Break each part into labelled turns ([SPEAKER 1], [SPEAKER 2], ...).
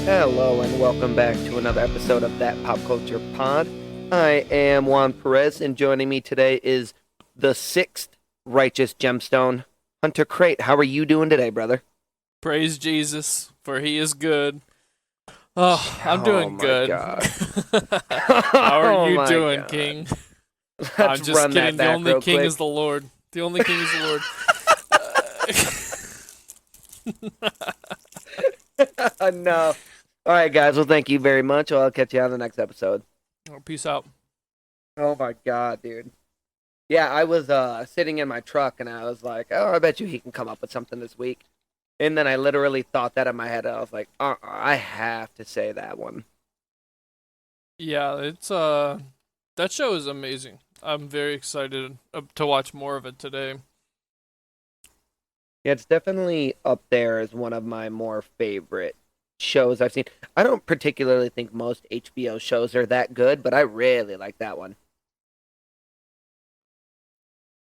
[SPEAKER 1] Hello and welcome back to another episode of That Pop Culture Pod. I am Juan Perez, and joining me today is the sixth righteous gemstone, Hunter Crate. How are you doing today, brother?
[SPEAKER 2] Praise Jesus, for he is good. Oh, I'm doing good.
[SPEAKER 1] God.
[SPEAKER 2] How are you doing,
[SPEAKER 1] God.
[SPEAKER 2] King?
[SPEAKER 1] Let's
[SPEAKER 2] I'm just
[SPEAKER 1] run
[SPEAKER 2] kidding.
[SPEAKER 1] that back
[SPEAKER 2] The only
[SPEAKER 1] real
[SPEAKER 2] king
[SPEAKER 1] quick.
[SPEAKER 2] is the Lord. The only king is the Lord.
[SPEAKER 1] No. All right, guys. Well, thank you very much. I'll catch you on the next episode.
[SPEAKER 2] Oh, peace out.
[SPEAKER 1] Oh, my God, dude. Yeah, I was sitting in my truck, and I was like, oh, I bet you he can come up with something this week. And then I literally thought that in my head. I was like, I have to say that one.
[SPEAKER 2] Yeah, it's that show is amazing. I'm very excited to watch more of it today.
[SPEAKER 1] Yeah, it's definitely up there as one of my more favorite shows I've seen. I don't particularly think most HBO shows are that good, but I really like that one.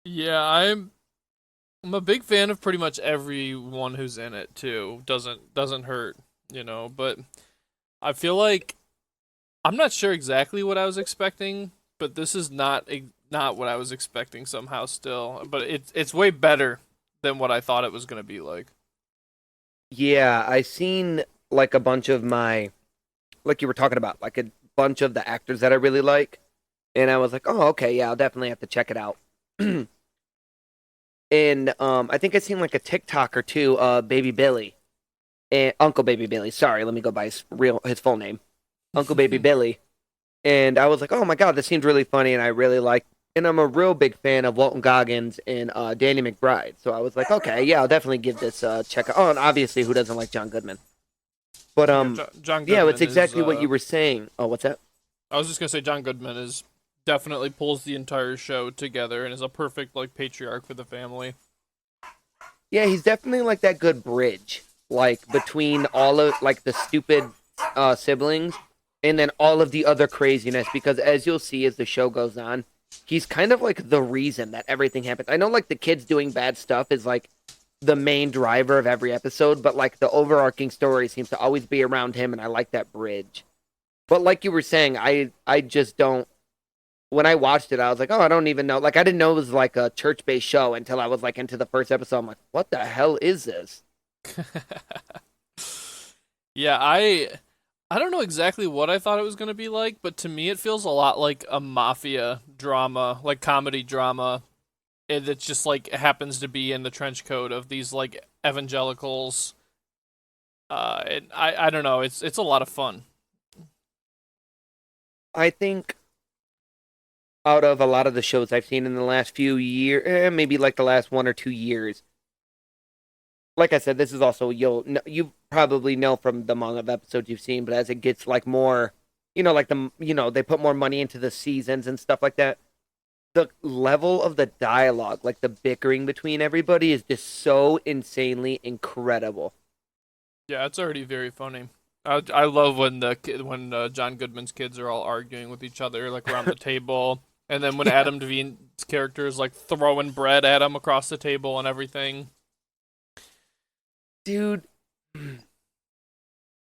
[SPEAKER 2] Yeah, I'm a big fan of pretty much everyone who's in it too. Doesn't hurt, but I feel like I'm not sure exactly what I was expecting, but this is not what I was expecting somehow still. But it's way better than what I thought it was going to be like.
[SPEAKER 1] Yeah, I seen like a bunch of like you were talking about, like a bunch of the actors that I really like, and I was like, oh, okay, yeah, I'll definitely have to check it out. And I think I seen like a TikTok or two, Baby Billy and Uncle Baby Billy. Sorry, let me go by his full name, Uncle Baby Billy. And I was like, oh my God, this seems really funny, and I really like. And I'm a real big fan of Walton Goggins and Danny McBride. So I was like, okay, yeah, I'll definitely give this a check out. Oh, and obviously, who doesn't like John Goodman? But
[SPEAKER 2] John Goodman
[SPEAKER 1] yeah, it's exactly
[SPEAKER 2] is,
[SPEAKER 1] what you were saying. Oh, what's that?
[SPEAKER 2] I was just gonna say John Goodman is definitely pulls the entire show together and is a perfect like patriarch for the family.
[SPEAKER 1] Yeah, he's definitely like that good bridge, like between all of like the stupid siblings and then all of the other craziness. Because as you'll see as the show goes on, he's kind of like the reason that everything happens. I know like the kids doing bad stuff is like the main driver of every episode, but like the overarching story seems to always be around him, and I like that bridge. But like you were saying, I just don't. When I watched it, I was like, oh, I don't even know. Like I didn't know it was like a church-based show until I was like into the first episode. I'm like, what the hell is this?
[SPEAKER 2] Yeah, I don't know exactly what I thought it was going to be like, but to me it feels a lot like a mafia drama, like comedy drama. It just like happens to be in the trench coat of these like evangelicals. And I don't know, it's a lot of fun.
[SPEAKER 1] I think out of a lot of the shows I've seen in the last few years, maybe like the last 1 or 2 years, like I said, this is also you probably know from the amount of episodes you've seen, but as it gets like more, like they put more money into the seasons and stuff like that. The level of the dialogue, like the bickering between everybody, is just so insanely incredible.
[SPEAKER 2] Yeah, it's already very funny. I love when John Goodman's kids are all arguing with each other like around the table, and then when Adam Devine's character is like throwing bread at him across the table and everything.
[SPEAKER 1] Dude,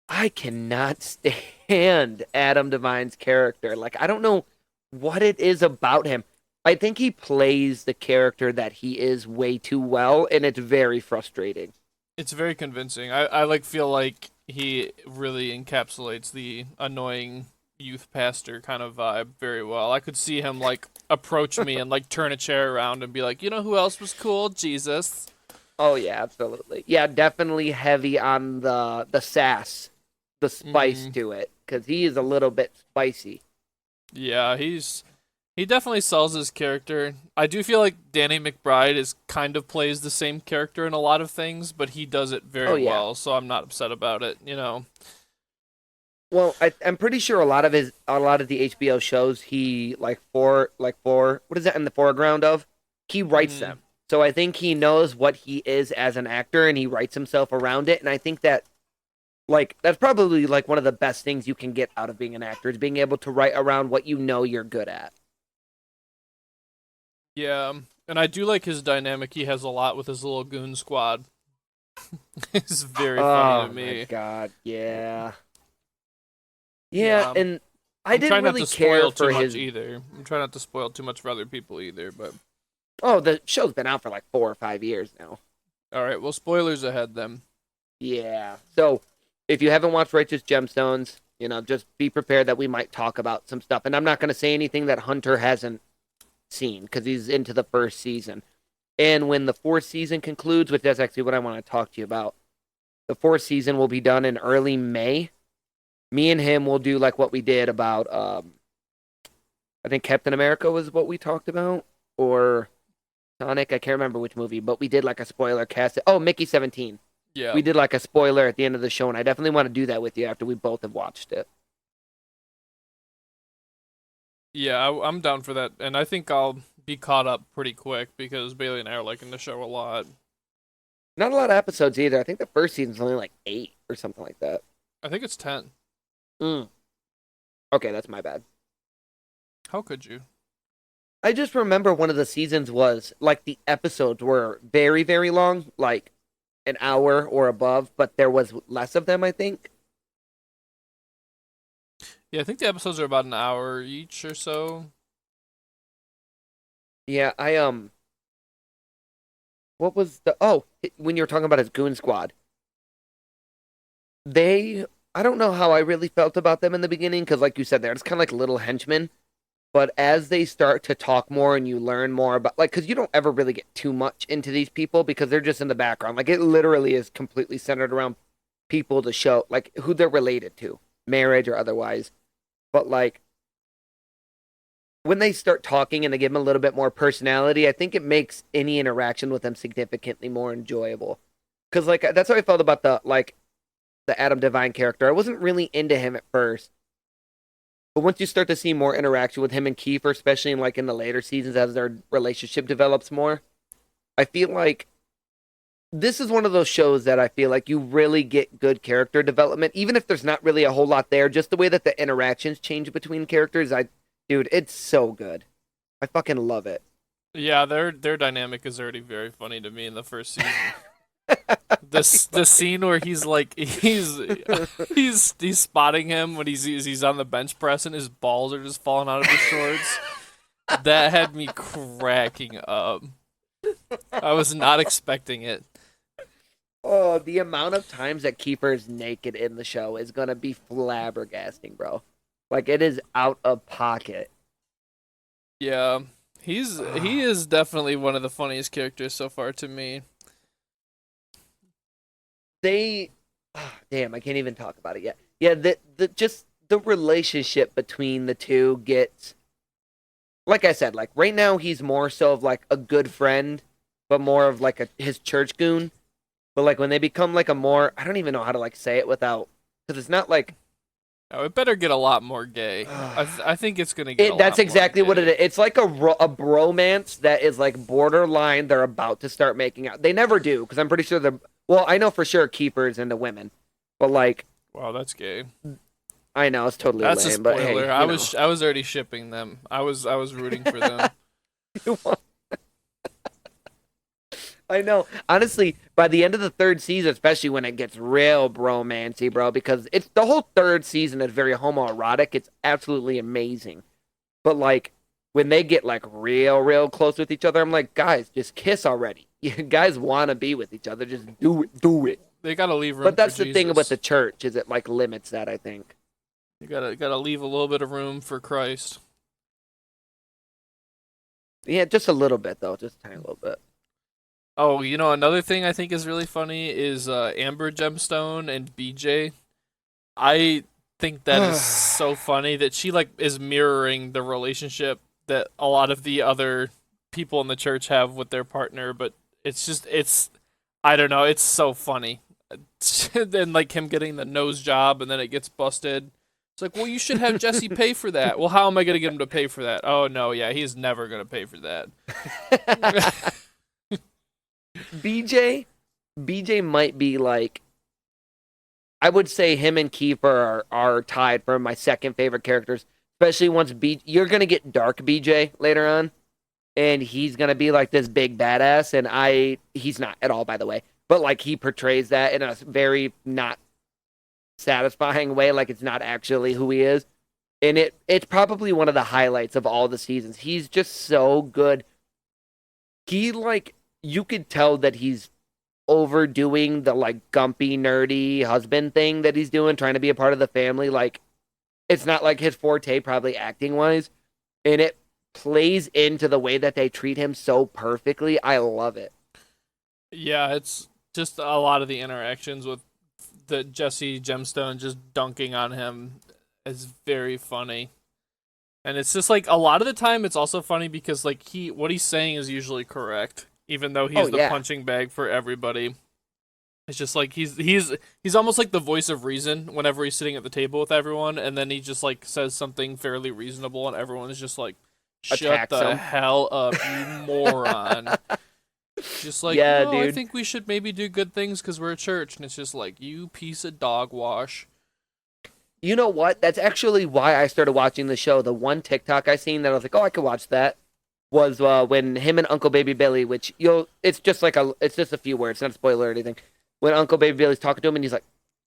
[SPEAKER 1] I cannot stand Adam Devine's character. Like, I don't know what it is about him. I think he plays the character that he is way too well, and it's very frustrating.
[SPEAKER 2] It's very convincing. I like feel like he really encapsulates the annoying youth pastor kind of vibe very well. I could see him like approach me and like turn a chair around and be like, you know who else was cool? Jesus.
[SPEAKER 1] Oh yeah, absolutely. Yeah, definitely heavy on the sass, the spice to it, because he is a little bit spicy.
[SPEAKER 2] Yeah, he's He definitely sells his character. I do feel like Danny McBride is kind of plays the same character in a lot of things, but he does it
[SPEAKER 1] Oh
[SPEAKER 2] very
[SPEAKER 1] yeah.
[SPEAKER 2] well, so I'm not upset about it, you know.
[SPEAKER 1] Well, I'm pretty sure a lot of the HBO shows he for what is that in the foreground of? He writes
[SPEAKER 2] Hmm.
[SPEAKER 1] them. So I think he knows what he is as an actor and he writes himself around it. And I think that that's probably like one of the best things you can get out of being an actor is being able to write around what you know you're good at.
[SPEAKER 2] Yeah, and I do like his dynamic he has a lot with his little goon squad. It's very funny to
[SPEAKER 1] Oh my
[SPEAKER 2] me.
[SPEAKER 1] god, yeah. Yeah,
[SPEAKER 2] Yeah,
[SPEAKER 1] and I
[SPEAKER 2] I'm
[SPEAKER 1] didn't
[SPEAKER 2] trying not
[SPEAKER 1] really
[SPEAKER 2] to
[SPEAKER 1] care
[SPEAKER 2] spoil too
[SPEAKER 1] for
[SPEAKER 2] much
[SPEAKER 1] his.
[SPEAKER 2] either. I'm trying not to spoil too much for other people either, but
[SPEAKER 1] Oh, the show's been out for like 4 or 5 years now.
[SPEAKER 2] all right, well, spoilers ahead then.
[SPEAKER 1] Yeah. So if you haven't watched Righteous Gemstones, just be prepared that we might talk about some stuff. And I'm not going to say anything that Hunter hasn't seen because he's into the first season. And when the fourth season concludes, which that's actually what I want to talk to you about, the fourth season will be done in early May. Me and him will do like what we did about, I think Captain America was what we talked about, or Sonic. I can't remember which movie, but we did like a spoiler cast. Oh, Mickey 17.
[SPEAKER 2] Yeah.
[SPEAKER 1] We did like a spoiler at the end of the show, and I definitely want to do that with you after we both have watched it.
[SPEAKER 2] Yeah, I'm down for that, and I think I'll be caught up pretty quick because Bailey and I are liking the show a lot.
[SPEAKER 1] Not a lot of episodes either. I think the first season's only like 8 or something like that.
[SPEAKER 2] I think it's 10.
[SPEAKER 1] Mm. Okay, that's my bad.
[SPEAKER 2] How could you?
[SPEAKER 1] I just remember one of the seasons was like the episodes were very, very long, like an hour or above, but there was less of them, I think.
[SPEAKER 2] Yeah, I think the episodes are about an hour each or so.
[SPEAKER 1] Yeah, what was when you were talking about his goon squad, I don't know how I really felt about them in the beginning, because like you said, they're just kind of like little henchmen. But as they start to talk more and you learn more about, like, because you don't ever really get too much into these people because they're just in the background. Like, it literally is completely centered around people to show, like, who they're related to, marriage or otherwise. But, like, when they start talking and they give them a little bit more personality, I think it makes any interaction with them significantly more enjoyable. Because, like, that's how I felt about the Adam Devine character. I wasn't really into him at first. But once you start to see more interaction with him and Kiefer, especially in the later seasons as their relationship develops more, I feel like this is one of those shows that I feel like you really get good character development, even if there's not really a whole lot there. Just the way that the interactions change between characters, dude, it's so good. I fucking love it.
[SPEAKER 2] Yeah, their dynamic is already very funny to me in the first season. The scene where he's like he's spotting him when he's on the bench press and his balls are just falling out of his shorts. That had me cracking up. I was not expecting it.
[SPEAKER 1] Oh, the amount of times that Kiefer is naked in the show is gonna be flabbergasting, bro. Like it is out of pocket.
[SPEAKER 2] Yeah, he is definitely one of the funniest characters so far to me.
[SPEAKER 1] They damn, I can't even talk about it yet. Yeah, the just the relationship between the two gets, like I said, like right now he's more so of like a good friend, but more of like his church goon. But like when they become like a more, I don't even know how to like say it without, because it's not like
[SPEAKER 2] Oh, it better get a lot more gay. I think it's gonna get a
[SPEAKER 1] that's
[SPEAKER 2] lot more
[SPEAKER 1] exactly what it
[SPEAKER 2] gay.
[SPEAKER 1] is. It's like a bromance that is like borderline. They're about to start making out. They never do because I'm pretty sure they're. Well, I know for sure Keeper's into women, but like
[SPEAKER 2] Wow, that's gay.
[SPEAKER 1] I know it's totally
[SPEAKER 2] That's a
[SPEAKER 1] lame. But hey,
[SPEAKER 2] spoiler. I was already shipping them. I was rooting for them.
[SPEAKER 1] I know. Honestly, by the end of the third season, especially when it gets real bromancy, bro, because it's the whole third season is very homoerotic. It's absolutely amazing. But like when they get like real close with each other, I'm like, guys, just kiss already. You guys want to be with each other, just do it.
[SPEAKER 2] They gotta leave room
[SPEAKER 1] But that's
[SPEAKER 2] for
[SPEAKER 1] the thing with
[SPEAKER 2] Jesus.
[SPEAKER 1] the church is it like limits that, I think.
[SPEAKER 2] You gotta leave a little bit of room for Christ.
[SPEAKER 1] Yeah, just a little bit though, just a tiny little bit.
[SPEAKER 2] Oh, you know another thing I think is really funny is Amber Gemstone and BJ. I think that is so funny that she like is mirroring the relationship that a lot of the other people in the church have with their partner, but it's I don't know, it's so funny. And like him getting the nose job and then it gets busted. It's like, well, you should have Jesse pay for that. Well, how am I gonna get him to pay for that? Oh no, yeah, he's never gonna pay for that.
[SPEAKER 1] BJ, BJ might be like, I would say him and Kiefer are tied for my second favorite characters, especially once you're gonna get Dark BJ later on, and he's gonna be like this big badass, and he's not at all, by the way, but like he portrays that in a very not satisfying way, like it's not actually who he is, and it's probably one of the highlights of all the seasons. He's just so good. He like you could tell that he's overdoing the like gumpy nerdy husband thing that he's doing, trying to be a part of the family. Like it's not like his forte, probably acting wise, and it plays into the way that they treat him so perfectly. I love it.
[SPEAKER 2] Yeah, it's just a lot of the interactions with the Jesse Gemstone just dunking on him is very funny. And it's just like a lot of the time it's also funny because like what he's saying is usually correct, even though he's the punching bag for everybody. It's just like he's almost like the voice of reason whenever he's sitting at the table with everyone, and then he just like says something fairly reasonable and everyone is just like, shut the hell up, you moron. Just like,
[SPEAKER 1] yeah,
[SPEAKER 2] no,
[SPEAKER 1] dude.
[SPEAKER 2] I think we should maybe do good things because we're a church. And it's just like, you piece of dog wash.
[SPEAKER 1] You know what? That's actually why I started watching the show. The one TikTok I seen that I was like, oh, I could watch that, was when him and Uncle Baby Billy, which it's just a few words, not a spoiler or anything. When Uncle Baby Billy's talking to him and he's like,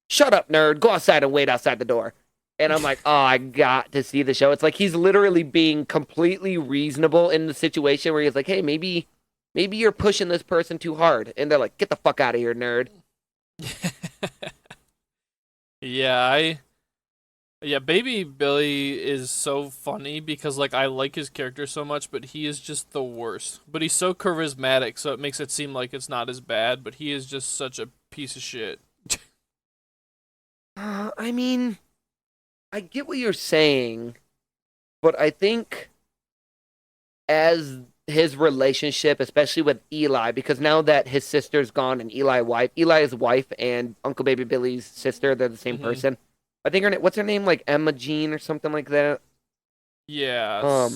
[SPEAKER 1] shut up, nerd, go outside and wait outside the door. And I'm like, oh, I got to see the show. It's like he's literally being completely reasonable in the situation where he's like, hey, maybe you're pushing this person too hard. And they're like, get the fuck out of here, nerd.
[SPEAKER 2] Yeah, Baby Billy is so funny because like I like his character so much, but he is just the worst. But he's so charismatic, so it makes it seem like it's not as bad, but he is just such a piece of shit.
[SPEAKER 1] I mean, I get what you're saying, but I think as his relationship, especially with Eli, because now that his sister's gone and Eli's wife and Uncle Baby Billy's sister, they're the same person. I think what's her name? Like Emma Jean or something like that.
[SPEAKER 2] Yeah.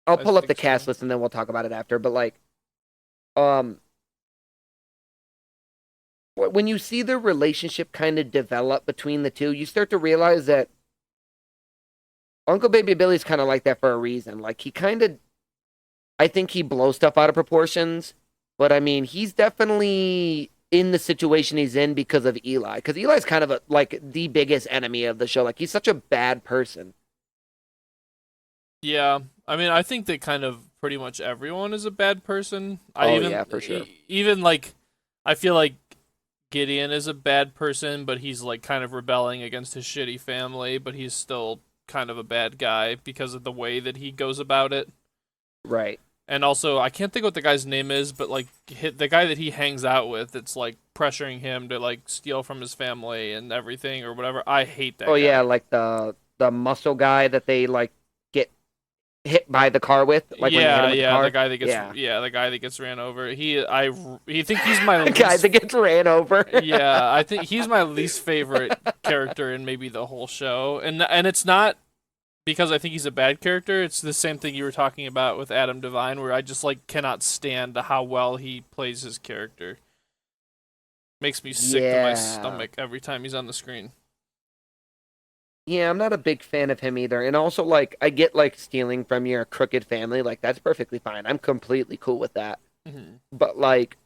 [SPEAKER 1] I'll pull up the cast list and then we'll talk about it after. But like, when you see the relationship kind of develop between the two, you start to realize that Uncle Baby Billy's kind of like that for a reason. Like I think he blows stuff out of proportions, but I mean, he's definitely in the situation he's in because of Eli. Because Eli's kind of like the biggest enemy of the show. Like he's such a bad person.
[SPEAKER 2] Yeah, I mean, I think that kind of pretty much everyone is a bad person.
[SPEAKER 1] Yeah, for sure.
[SPEAKER 2] Even like, I feel like Gideon is a bad person, but he's like kind of rebelling against his shitty family, but he's still kind of a bad guy because of the way that he goes about it.
[SPEAKER 1] Right.
[SPEAKER 2] And also, I can't think what the guy's name is, but like the guy that he hangs out with, it's like pressuring him to like steal from his family and everything or whatever. I hate that guy.
[SPEAKER 1] Yeah, like the muscle guy that they like get hit by the car with. Like when they hit him with the car.
[SPEAKER 2] The guy that gets the guy that gets ran over. He think he's my
[SPEAKER 1] the guy that gets ran over.
[SPEAKER 2] Yeah, I think he's my least favorite character in maybe the whole show, and it's not because I think he's a bad character. It's the same thing you were talking about with Adam Devine, where I just like cannot stand how well he plays his character. Makes me sick to my stomach every time he's on the screen.
[SPEAKER 1] Yeah, I'm not a big fan of him either. And also, like, I get, like, stealing from your crooked family. Like, that's perfectly fine. I'm completely cool with that.
[SPEAKER 2] Mm-hmm.
[SPEAKER 1] But, like,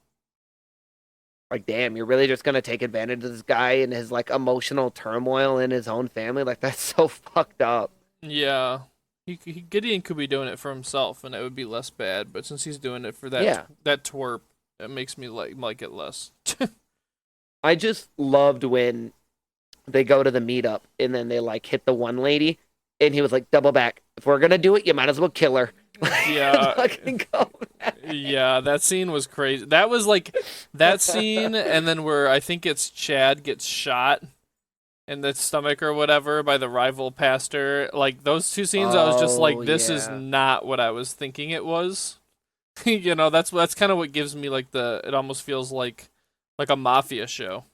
[SPEAKER 1] damn, you're really just going to take advantage of this guy and his, like, emotional turmoil in his own family? Like, that's so fucked up.
[SPEAKER 2] Yeah. Gideon could be doing it for himself, and it would be less bad. But since he's doing it for that twerp, it makes me like it less.
[SPEAKER 1] I just loved when they go to the meetup and then they like hit the one lady and he was like, double back. If we're gonna do it, you might as well kill her.
[SPEAKER 2] Yeah. Yeah, that scene was crazy. That was like that scene, and then where I think it's Chad gets shot in the stomach or whatever by the rival pastor. Like those two scenes, I was just
[SPEAKER 1] Oh
[SPEAKER 2] like, this is
[SPEAKER 1] yeah.
[SPEAKER 2] not what I was thinking it was. That's kind of what gives me like it almost feels like a mafia show.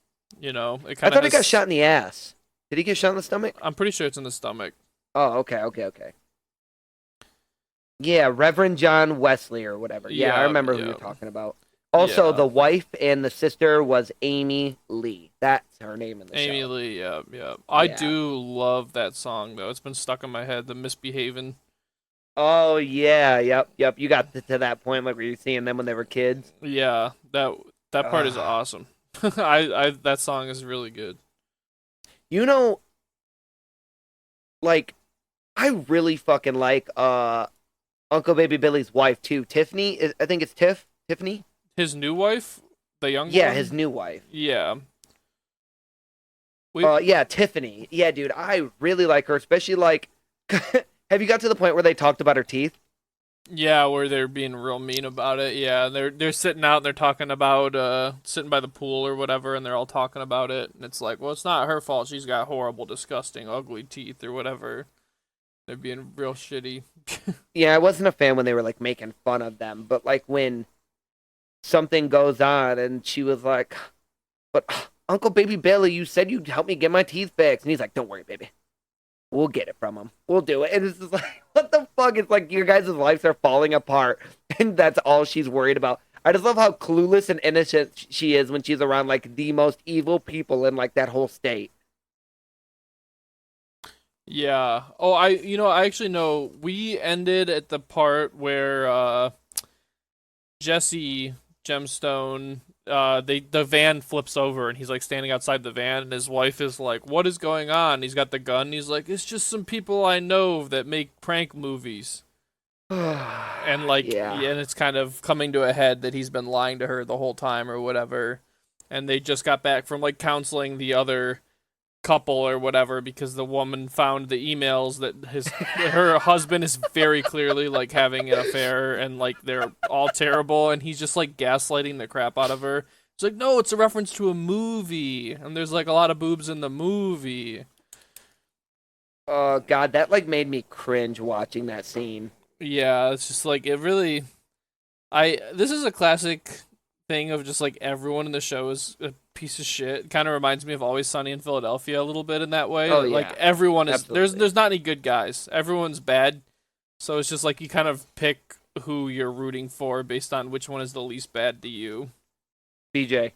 [SPEAKER 2] It
[SPEAKER 1] I
[SPEAKER 2] kind of
[SPEAKER 1] thought he got
[SPEAKER 2] has.
[SPEAKER 1] shot in the ass. Did he get shot in the stomach?
[SPEAKER 2] I'm pretty sure it's in the stomach.
[SPEAKER 1] Oh, okay. Yeah, Reverend John Wesley or whatever. Yeah, I
[SPEAKER 2] Yeah,
[SPEAKER 1] remember who you're
[SPEAKER 2] yeah,
[SPEAKER 1] talking about. Also,
[SPEAKER 2] yeah.
[SPEAKER 1] the wife and the sister was Amy Lee. That's her name in the
[SPEAKER 2] Amy
[SPEAKER 1] show.
[SPEAKER 2] Lee, yeah, yeah. I
[SPEAKER 1] Yeah.
[SPEAKER 2] do love that song though. It's been stuck in my head. The Misbehavin'.
[SPEAKER 1] Oh yeah, yep. You got to that point like where you're seeing them when they were kids.
[SPEAKER 2] Yeah, that part is
[SPEAKER 1] Ah,
[SPEAKER 2] awesome. I that song is really good.
[SPEAKER 1] you know, like I really fucking like Uncle Baby Billy's wife too. Tiffany, I think it's Tiffany.
[SPEAKER 2] His new wife, the young
[SPEAKER 1] Yeah, his
[SPEAKER 2] one.
[SPEAKER 1] new wife.
[SPEAKER 2] Yeah, we
[SPEAKER 1] Yeah, Tiffany. Yeah, dude, I really like her, especially like. Have you got to the point where they talked about her teeth?
[SPEAKER 2] yeah, where they're being real mean about it. Yeah, they're sitting out and they're talking about sitting by the pool or whatever, and they're all talking about it. And it's like, well, it's not her fault. She's got horrible, disgusting, ugly teeth or whatever. They're being real shitty.
[SPEAKER 1] Yeah, I wasn't a fan when they were like making fun of them, but like when something goes on and she was like, "But Uncle Baby Billy, you said you'd help me get my teeth fixed," and he's like, "Don't worry, baby, we'll get it from him. We'll do it." And it's just like, what the fuck? It's like your guys' lives are falling apart, and that's all she's worried about. I just love how clueless and innocent she is when she's around like the most evil people in like that whole state.
[SPEAKER 2] Yeah. Oh, I actually know we ended at the part where Jesse Gemstone the van flips over and he's like standing outside the van and his wife is like, "What is going on?" He's got the gun. And he's like, "It's just some people I know that make prank movies." And like
[SPEAKER 1] Yeah.
[SPEAKER 2] yeah, and it's kind of coming to a head that he's been lying to her the whole time or whatever. And they just got back from like counseling the other couple or whatever because the woman found the emails that her husband is very clearly like having an affair and like they're all terrible and he's just like gaslighting the crap out of her. It's like, no, it's a reference to a movie and there's like a lot of boobs in the movie.
[SPEAKER 1] Oh God, that like made me cringe watching that scene.
[SPEAKER 2] Yeah, it's just like it really I this is a classic thing of just like everyone in the show is a piece of shit. Kind of reminds me of Always Sunny in Philadelphia a little bit in that way.
[SPEAKER 1] Oh
[SPEAKER 2] Like
[SPEAKER 1] yeah,
[SPEAKER 2] everyone is
[SPEAKER 1] absolutely.
[SPEAKER 2] there's not any good guys. Everyone's bad. So it's just like you kind of pick who you're rooting for based on which one is the least bad to you.
[SPEAKER 1] BJ.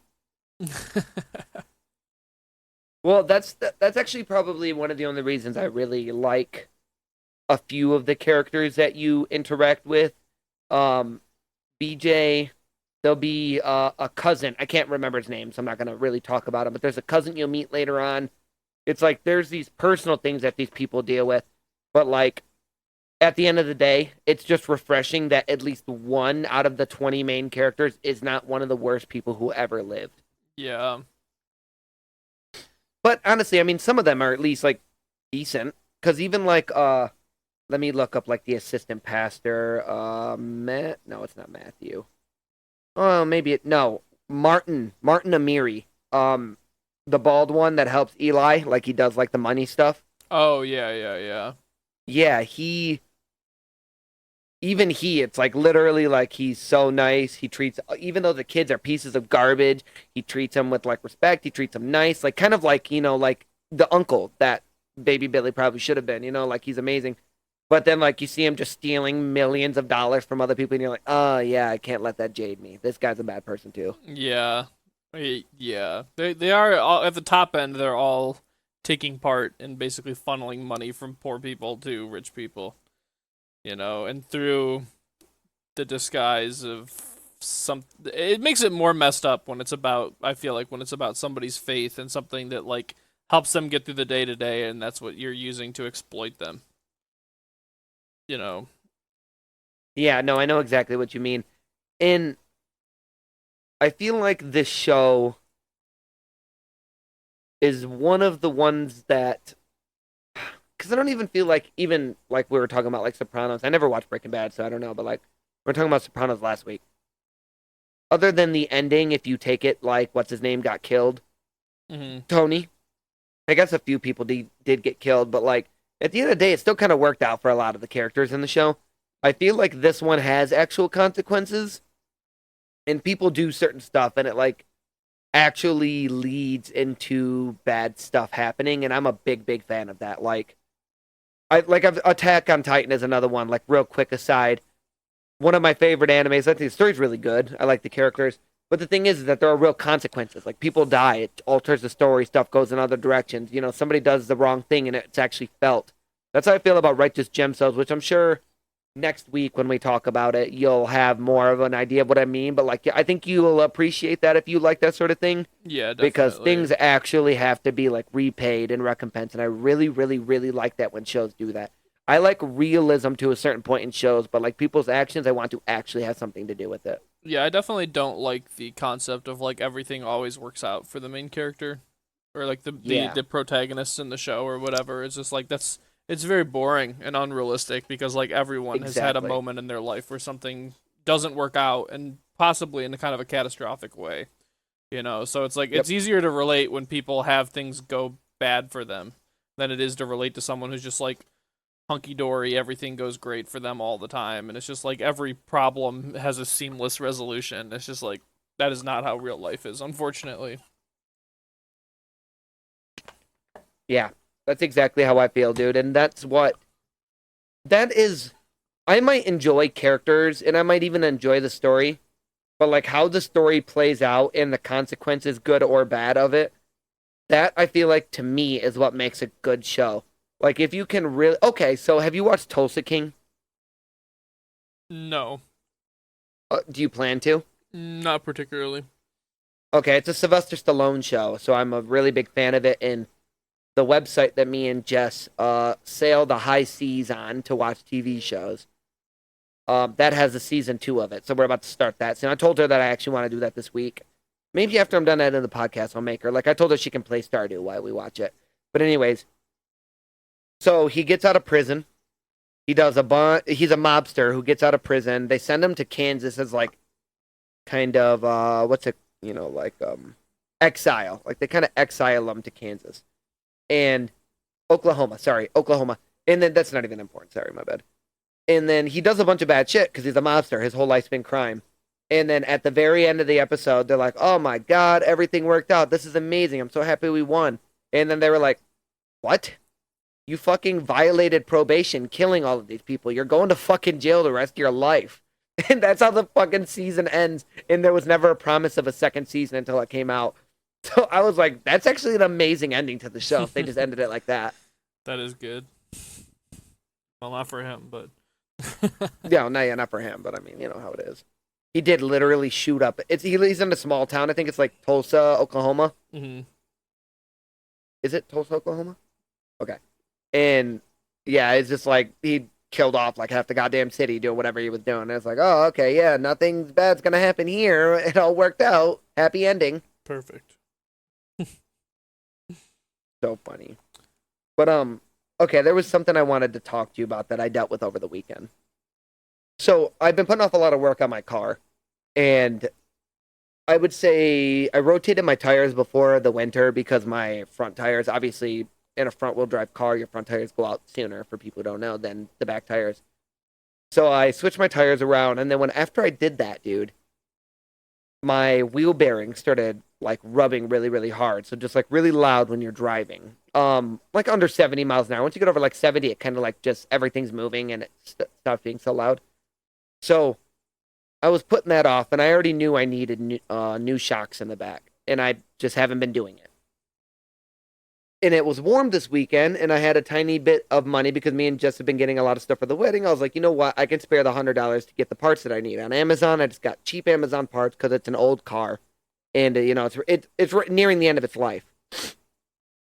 [SPEAKER 1] Well, that's actually probably one of the only reasons I really like a few of the characters that you interact with. Um, BJ, there'll be a cousin. I can't remember his name, so I'm not gonna really talk about him. But there's a cousin you'll meet later on. It's like there's these personal things that these people deal with, but like at the end of the day, it's just refreshing that at least one out of the 20 main characters is not one of the worst people who ever lived.
[SPEAKER 2] Yeah.
[SPEAKER 1] But honestly, I mean, some of them are at least like decent. Because even like, let me look up like the assistant pastor. Matt? No, it's not Matthew. Oh, maybe no, Martin Amiri. The bald one that helps Eli, like he does like the money stuff.
[SPEAKER 2] Oh yeah, yeah, yeah.
[SPEAKER 1] Yeah, it's like literally like he's so nice. He treats, even though the kids are pieces of garbage, he treats them with like respect. He treats them nice, like kind of like like the uncle that Baby Billy probably should have been. Like he's amazing. But then like you see him just stealing millions of dollars from other people, and you're like, oh yeah, I can't let that jade me. This guy's a bad person too.
[SPEAKER 2] Yeah. Yeah. They are all, at the top end they're all taking part in basically funneling money from poor people to rich people. And through the disguise of some it makes it more messed up when it's about I feel like when it's about somebody's faith and something that like helps them get through the day to day and that's what you're using to exploit them. You know.
[SPEAKER 1] Yeah, no, I know exactly what you mean. And I feel like this show is one of the ones that because I don't even feel like even like we were talking about like Sopranos. I never watched Breaking Bad, so I don't know. But like we are talking about Sopranos last week. Other than the ending, if you take it like what's his name got killed,
[SPEAKER 2] Hmm.
[SPEAKER 1] Tony. I guess a few people did get killed, but like at the end of the day, it still kind of worked out for a lot of the characters in the show. I feel like this one has actual consequences, and people do certain stuff, and it like actually leads into bad stuff happening, and I'm a big fan of that. Attack on Titan is another one. Like real quick aside, one of my favorite animes. I think the story's really good. I like the characters. But the thing is that there are real consequences. Like people die, it alters the story, stuff goes in other directions. You know, somebody does the wrong thing and it's actually felt. That's how I feel about Righteous Gemstones, which I'm sure next week when we talk about it, you'll have more of an idea of what I mean. But like I think you will appreciate that if you like that sort of thing.
[SPEAKER 2] Yeah,
[SPEAKER 1] Because
[SPEAKER 2] definitely.
[SPEAKER 1] things actually have to be like repaid and recompensed. And I really like that when shows do that. I like realism to a certain point in shows, but like people's actions, I want to actually have something to do with it.
[SPEAKER 2] Yeah, I definitely don't like the concept of like everything always works out for the main character or like
[SPEAKER 1] Yeah,
[SPEAKER 2] the protagonist in the show or whatever. It's just like it's very boring and unrealistic because like everyone has had a
[SPEAKER 1] exactly.
[SPEAKER 2] moment in their life where something doesn't work out and possibly in a kind of a catastrophic way. So it's like
[SPEAKER 1] Yep.
[SPEAKER 2] it's easier to relate when people have things go bad for them than it is to relate to someone who's just like hunky dory, everything goes great for them all the time, and it's just like every problem has a seamless resolution. It's just like that is not how real life is, unfortunately.
[SPEAKER 1] Yeah. That's exactly how I feel, dude. And that is I might enjoy characters and I might even enjoy the story, but like how the story plays out and the consequences, good or bad of it, that I feel like to me is what makes a good show. Like if you can really okay, so have you watched Tulsa King?
[SPEAKER 2] No,
[SPEAKER 1] Do you plan to?
[SPEAKER 2] not particularly.
[SPEAKER 1] Okay, it's a Sylvester Stallone show, so I'm a really big fan of it. And the website that me and Jess sail the high seas on to watch TV shows, that has a season 2 of it. So we're about to start that. So I told her that I actually want to do that this week. Maybe after I'm done editing the podcast, I'll make her. Like I told her she can play Stardew while we watch it. But anyways, so he gets out of prison. He does he's a mobster who gets out of prison. They send him to Kansas as like kind of what's it, like exile. Like they kind of exile him to Kansas and Oklahoma. Sorry, Oklahoma. And then that's not even important. Sorry, my bad. And then he does a bunch of bad shit because he's a mobster. His whole life's been crime. And then at the very end of the episode, they're like, "Oh my god, everything worked out. This is amazing. I'm so happy we won." And then they were like, "What? You fucking violated probation, killing all of these people. You're going to fucking jail the rest of your life." And that's how the fucking season ends. And there was never a promise of a second season until it came out. So I was like, that's actually an amazing ending to the show if they just ended it like that.
[SPEAKER 2] That is good. Well, not for him, but
[SPEAKER 1] Yeah, no, yeah, not for him, but I mean, you know how it is. He did literally shoot up. He's in a small town. I think it's like Tulsa, Oklahoma.
[SPEAKER 2] hmm
[SPEAKER 1] Is it Tulsa, Oklahoma? Okay. And yeah, it's just like he killed off like half the goddamn city doing whatever he was doing. And it's like, oh, okay, yeah, nothing bad's gonna happen here. It all worked out. Happy ending.
[SPEAKER 2] perfect.
[SPEAKER 1] So funny. But okay, there was something I wanted to talk to you about that I dealt with over the weekend. So I've been putting off a lot of work on my car, and I would say I rotated my tires before the winter because my front tires, obviously, in a front wheel drive car, your front tires go out sooner for people who don't know than the back tires. So I switched my tires around, and then after I did that, dude, my wheel bearing started like rubbing really hard. So just like really loud when you're driving. Like under 70 miles an hour. Once you get over like 70, it kind of like just everything's moving and it stops being so loud. So I was putting that off, and I already knew I needed new shocks in the back, and I just haven't been doing it. And it was warm this weekend, and I had a tiny bit of money because me and Jess have been getting a lot of stuff for the wedding. I was like, you know what? I can spare the $100 to get the parts that I need on Amazon. I just got cheap Amazon parts because it's an old car, and it's nearing the end of its life.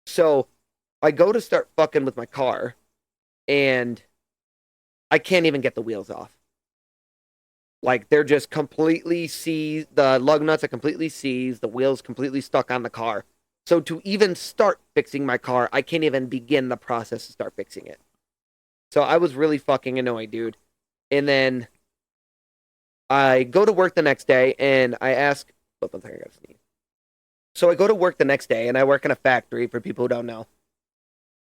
[SPEAKER 1] So I go to start fucking with my car, and I can't even get the wheels off. Like they're just completely seized. The lug nuts are completely seized. The wheels completely stuck on the car. So to even start fixing my car, I can't even begin the process to start fixing it. So I was really fucking annoyed, dude. And then I go to work the next day and I ask, one second, I gotta sneeze. So I go to work the next day, and I work in a factory for people who don't know.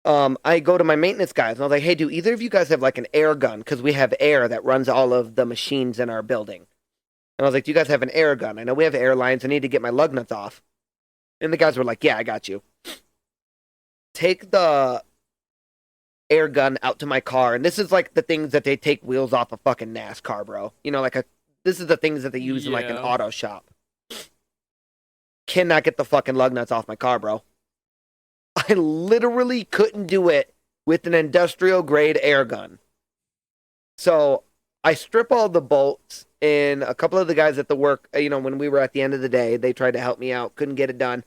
[SPEAKER 1] I go to my maintenance guys, and I was like, hey, do either of you guys have like an air gun? Because we have air that runs all of the machines in our building. And I was like, do you guys have an air gun? I know we have air lines. I need to get my lug nuts off. And the guys were like, yeah, I got you. Take the air gun out to my car. And this is like the things that they take wheels off a fucking NASCAR, bro. You know, this is the things that they use in like an auto shop. Cannot get the fucking lug nuts off my car, bro. I literally couldn't do it with an industrial grade air gun. So I strip all the bolts, and a couple of the guys at the work, when we were at the end of the day, they tried to help me out, couldn't get it done.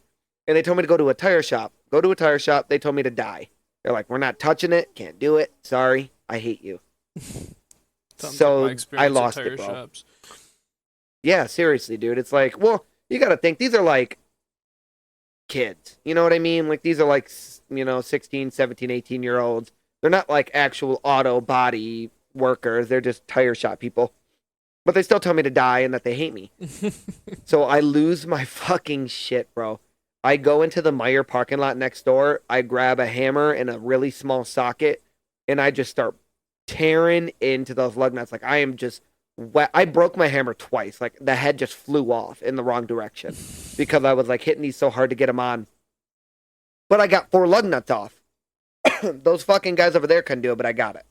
[SPEAKER 1] And they told me to go to a tire shop. Go to a tire shop, they told me to die. They're like, we're not touching it, can't do it, sorry, I hate you. So I lost it, bro. Shops. Yeah, seriously, dude. It's like, well, you gotta think, these are like kids. You know what I mean? Like, these are like, 16, 17, 18-year-olds. They're not like actual auto body workers. They're just tire shop people. But they still tell me to die and that they hate me. So I lose my fucking shit, bro. I go into the Meijer parking lot next door. I grab a hammer and a really small socket, and I just start tearing into those lug nuts. Like, I am just wet. I broke my hammer twice. Like, the head just flew off in the wrong direction because I was like hitting these so hard to get them on. But I got 4 lug nuts off. Those fucking guys over there couldn't do it, but I got it.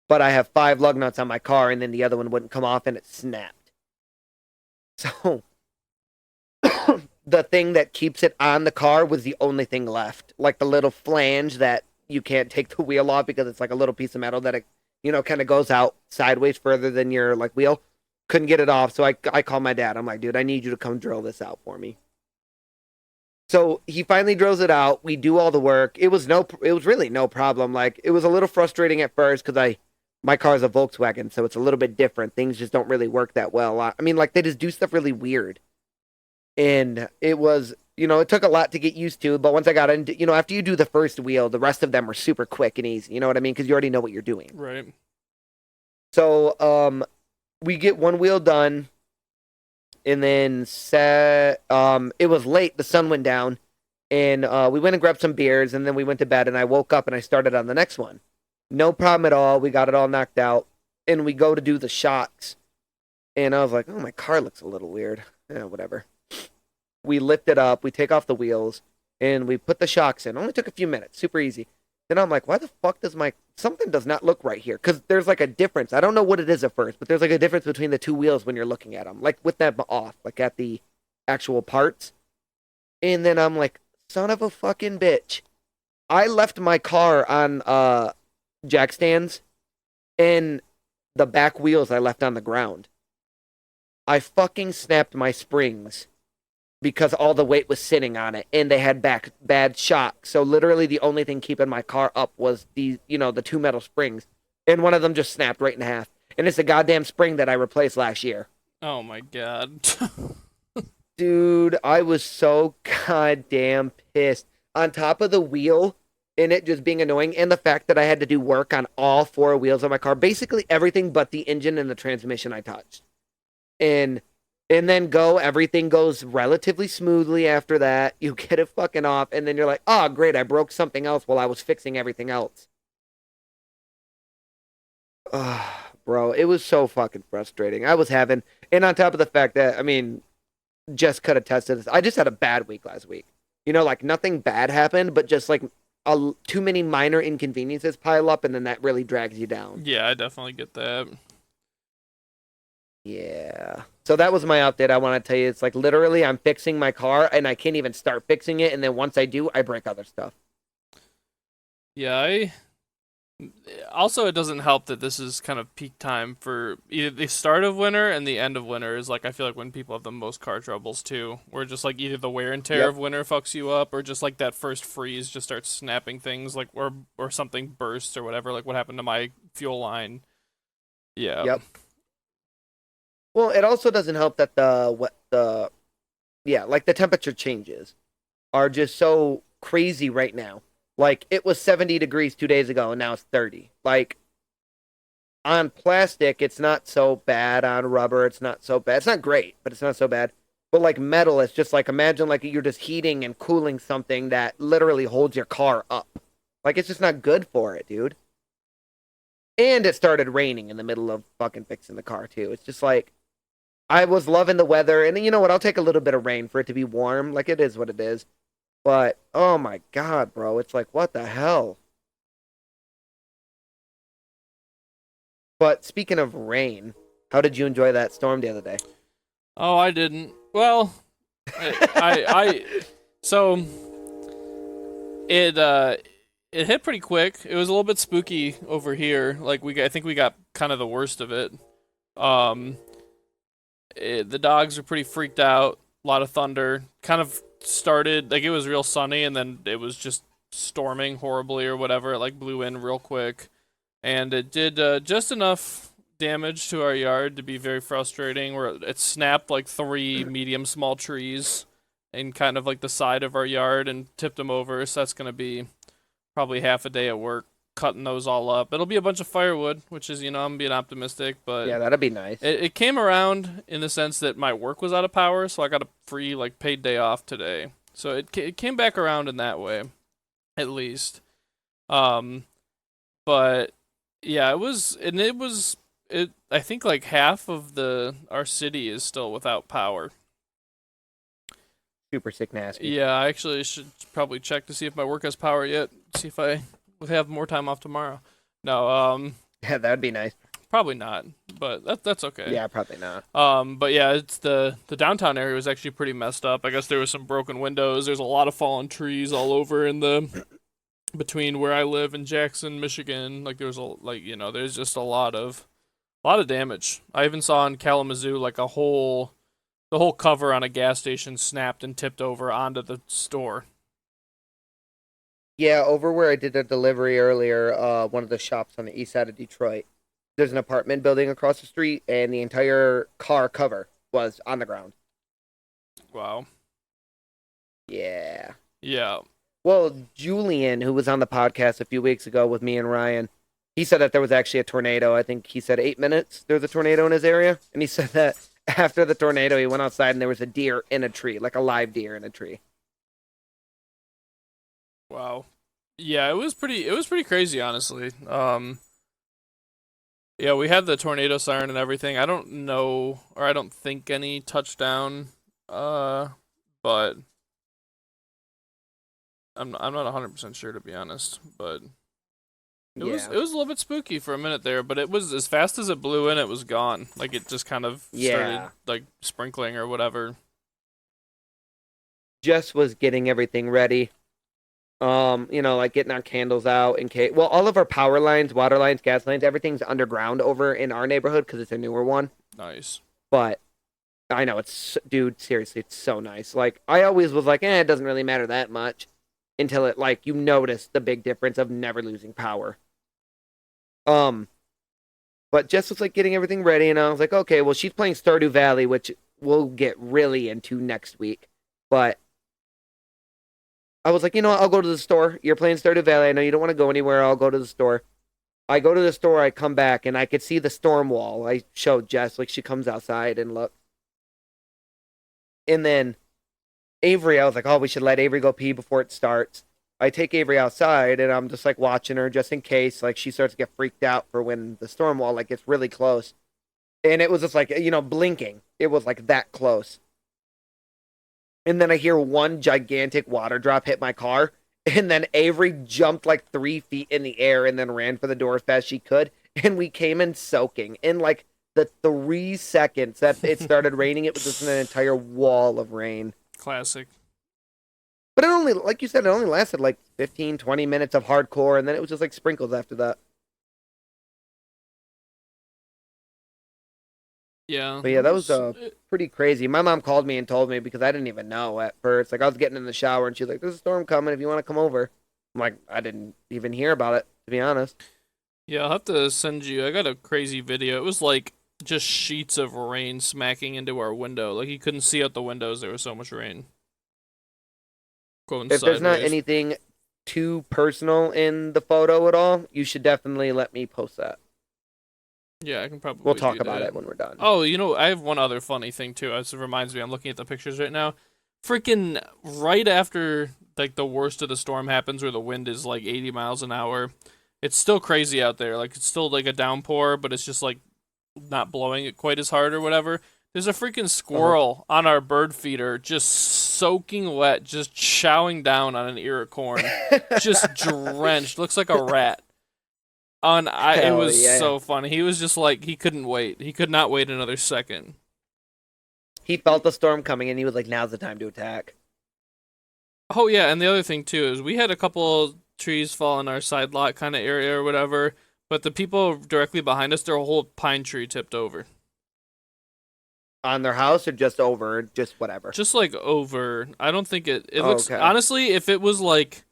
[SPEAKER 1] But I have 5 lug nuts on my car, and then the other one wouldn't come off, and it snapped. So the thing that keeps it on the car was the only thing left. Like the little flange that you can't take the wheel off because it's like a little piece of metal that it, kind of goes out sideways further than your like wheel. Couldn't get it off, so I called my dad. I'm like, dude, I need you to come drill this out for me. So he finally drills it out. We do all the work. It was really no problem. Like, it was a little frustrating at first because my car is a Volkswagen, so it's a little bit different. Things just don't really work that well. I mean, like, they just do stuff really weird. And it was, it took a lot to get used to, but once I got into, after you do the first wheel, the rest of them are super quick and easy. You know what I mean? Because you already know what you're doing.
[SPEAKER 2] Right.
[SPEAKER 1] So, we get one wheel done. And then it was late. The sun went down, and we went and grabbed some beers, and then we went to bed. And I woke up and I started on the next one. No problem at all. We got it all knocked out, and we go to do the shocks. And I was like, "Oh, my car looks a little weird." Yeah, whatever. We lift it up. We take off the wheels, and we put the shocks in. It only took a few minutes. Super easy. Then I'm like, "Why the fuck does something does not look right here?" Because there's like a difference. I don't know what it is at first, but there's like a difference between the two wheels when you're looking at them, like with them off, like at the actual parts. And then I'm like, son of a fucking bitch. I left my car on jack stands, and the back wheels I left on the ground. I fucking snapped my springs because all the weight was sitting on it, and they had bad shock. So literally the only thing keeping my car up was the 2 metal springs, and one of them just snapped right in half. And it's a goddamn spring that I replaced last year.
[SPEAKER 2] Oh my god.
[SPEAKER 1] Dude, I was so goddamn pissed. On top of the wheel, and it just being annoying, and the fact that I had to do work on all 4 wheels of my car, basically everything but the engine and the transmission I touched. And then everything goes relatively smoothly after that. You get it fucking off, and then you're like, oh, great, I broke something else while I was fixing everything else. Bro, it was so fucking frustrating. And on top of the fact that, I mean, Jess could attest to this, I just had a bad week last week. Like nothing bad happened, but just like too many minor inconveniences pile up, and then that really drags you down.
[SPEAKER 2] Yeah, I definitely get that.
[SPEAKER 1] Yeah. So that was my update. I want to tell you, it's like literally I'm fixing my car and I can't even start fixing it. And then once I do, I break other stuff.
[SPEAKER 2] Yeah, also, it doesn't help that this is kind of peak time for either the start of winter and the end of winter is like, I feel like when people have the most car troubles too, where just like either the wear and tear of winter fucks you up, or just like that first freeze just starts snapping things, like or something bursts or whatever, like what happened to my fuel line. Yeah.
[SPEAKER 1] Yep. Well, it also doesn't help that the temperature changes are just so crazy right now. Like, it was 70 degrees 2 days ago, and now it's 30. Like, on plastic, it's not so bad. On rubber, it's not so bad. It's not great, but it's not so bad. But like metal, it's just like imagine like you're just heating and cooling something that literally holds your car up. Like it's just not good for it, dude. And it started raining in the middle of fucking fixing the car too. It's just like I was loving the weather, and you know what? I'll take a little bit of rain for it to be warm. Like it is what it is. But oh my god, bro, it's like what the hell? But speaking of rain, how did you enjoy that storm the other day?
[SPEAKER 2] Oh, I didn't. Well, so it hit pretty quick. It was a little bit spooky over here. Like I think we got kind of the worst of it. Um, the dogs are pretty freaked out. A lot of thunder. Kind of started like it was real sunny, and then it was just storming horribly or whatever. It like blew in real quick, and it did just enough damage to our yard to be very frustrating. Where it snapped like three medium small trees in kind of like the side of our yard and tipped them over. So that's gonna be probably half a day at work cutting those all up. It'll be a bunch of firewood, which is, I'm being optimistic, but
[SPEAKER 1] Yeah, that'd be nice.
[SPEAKER 2] it came around in the sense that my work was out of power, so I got a free, like, paid day off today. So it came back around in that way, at least. Um, but yeah, I think like half of our city is still without power.
[SPEAKER 1] Super sick nasty.
[SPEAKER 2] Yeah, I actually should probably check to see if my work has power yet. See if I would have more time off tomorrow. No,
[SPEAKER 1] Yeah, that'd be nice.
[SPEAKER 2] probably not, but that's okay.
[SPEAKER 1] Yeah, probably not.
[SPEAKER 2] But yeah, it's the downtown area was actually pretty messed up. I guess there was some broken windows. There's a lot of fallen trees all over in the between where I live and Jackson, Michigan. Like there's just a lot of damage. I even saw in Kalamazoo like the whole cover on a gas station snapped and tipped over onto the store.
[SPEAKER 1] Yeah, over where I did a delivery earlier, one of the shops on the east side of Detroit, there's an apartment building across the street, and the entire car cover was on the ground.
[SPEAKER 2] Wow.
[SPEAKER 1] Yeah.
[SPEAKER 2] Yeah.
[SPEAKER 1] Well, Julian, who was on the podcast a few weeks ago with me and Ryan, he said that there was actually a tornado. I think he said 8 minutes there was a tornado in his area. And he said that after the tornado, he went outside and there was a deer in a tree, like a live deer in a tree.
[SPEAKER 2] Wow. Yeah, it was pretty crazy, honestly. Yeah, we had the tornado siren and everything. I don't know, or I don't think any touchdown. But I'm not 100% sure, to be honest. But it was a little bit spooky for a minute there. But it was as fast as it blew in, it was gone. Like it just kind of started like sprinkling or whatever.
[SPEAKER 1] Jess was getting everything ready. Like getting our candles out in case. Well, all of our power lines, water lines, gas lines, everything's underground over in our neighborhood because it's a newer one.
[SPEAKER 2] Nice.
[SPEAKER 1] But I know dude, seriously, it's so nice. Like I always was like, it doesn't really matter that much until it like you notice the big difference of never losing power. But Jess was like getting everything ready, and I was like, okay, well, she's playing Stardew Valley, which we'll get really into next week. But I was like, you know what? I'll go to the store. You're playing Stardew Valley. I know you don't want to go anywhere. I'll go to the store. I go to the store. I come back, and I could see the storm wall. I showed Jess, like, she comes outside and look. And then Avery, I was like, oh, we should let Avery go pee before it starts. I take Avery outside, and I'm just, like, watching her just in case, like, she starts to get freaked out for when the storm wall, like, gets really close. And it was just, like, blinking. It was, like, that close. And then I hear one gigantic water drop hit my car. And then Avery jumped like 3 feet in the air and then ran for the door as fast as she could. And we came in soaking. In like the 3 seconds that it started raining, it was just an entire wall of rain.
[SPEAKER 2] Classic.
[SPEAKER 1] But it only, like you said, it only lasted like 15, 20 minutes of hardcore. And then it was just like sprinkles after that.
[SPEAKER 2] Yeah.
[SPEAKER 1] But yeah, that was pretty crazy. My mom called me and told me because I didn't even know at first. Like I was getting in the shower and she's like, "There's a storm coming. If you want to come over," I'm like, I didn't even hear about it, to be honest.
[SPEAKER 2] Yeah, I'll have to send you. I got a crazy video. It was like just sheets of rain smacking into our window. Like you couldn't see out the windows. There was so much rain. Going
[SPEAKER 1] If there's not
[SPEAKER 2] sideways.
[SPEAKER 1] anything too personal in the photo at all, you should definitely let me post that.
[SPEAKER 2] Yeah, I can probably
[SPEAKER 1] We'll
[SPEAKER 2] do
[SPEAKER 1] talk about
[SPEAKER 2] that.
[SPEAKER 1] it when we're done.
[SPEAKER 2] Oh, I have one other funny thing too. It reminds me, I'm looking at the pictures right now. Freaking right after like the worst of the storm happens, where the wind is like 80 miles an hour. It's still crazy out there. Like it's still like a downpour, but it's just like not blowing it quite as hard or whatever. There's a freaking
[SPEAKER 1] Uh-huh.
[SPEAKER 2] squirrel on our bird feeder, just soaking wet, just chowing down on an ear of corn, just drenched. Looks like a rat. It
[SPEAKER 1] Hell
[SPEAKER 2] was
[SPEAKER 1] yeah.
[SPEAKER 2] so funny. He was just like he couldn't wait. He could not wait another second.
[SPEAKER 1] He felt the storm coming and he was like, now's the time to attack.
[SPEAKER 2] Oh yeah, and the other thing too is we had a couple trees fall in our side lot kind of area or whatever, but the people directly behind us, their whole pine tree tipped over.
[SPEAKER 1] On their house or just over, just whatever.
[SPEAKER 2] Just like over. I don't think it
[SPEAKER 1] Oh,
[SPEAKER 2] looks
[SPEAKER 1] okay.
[SPEAKER 2] honestly, if it was like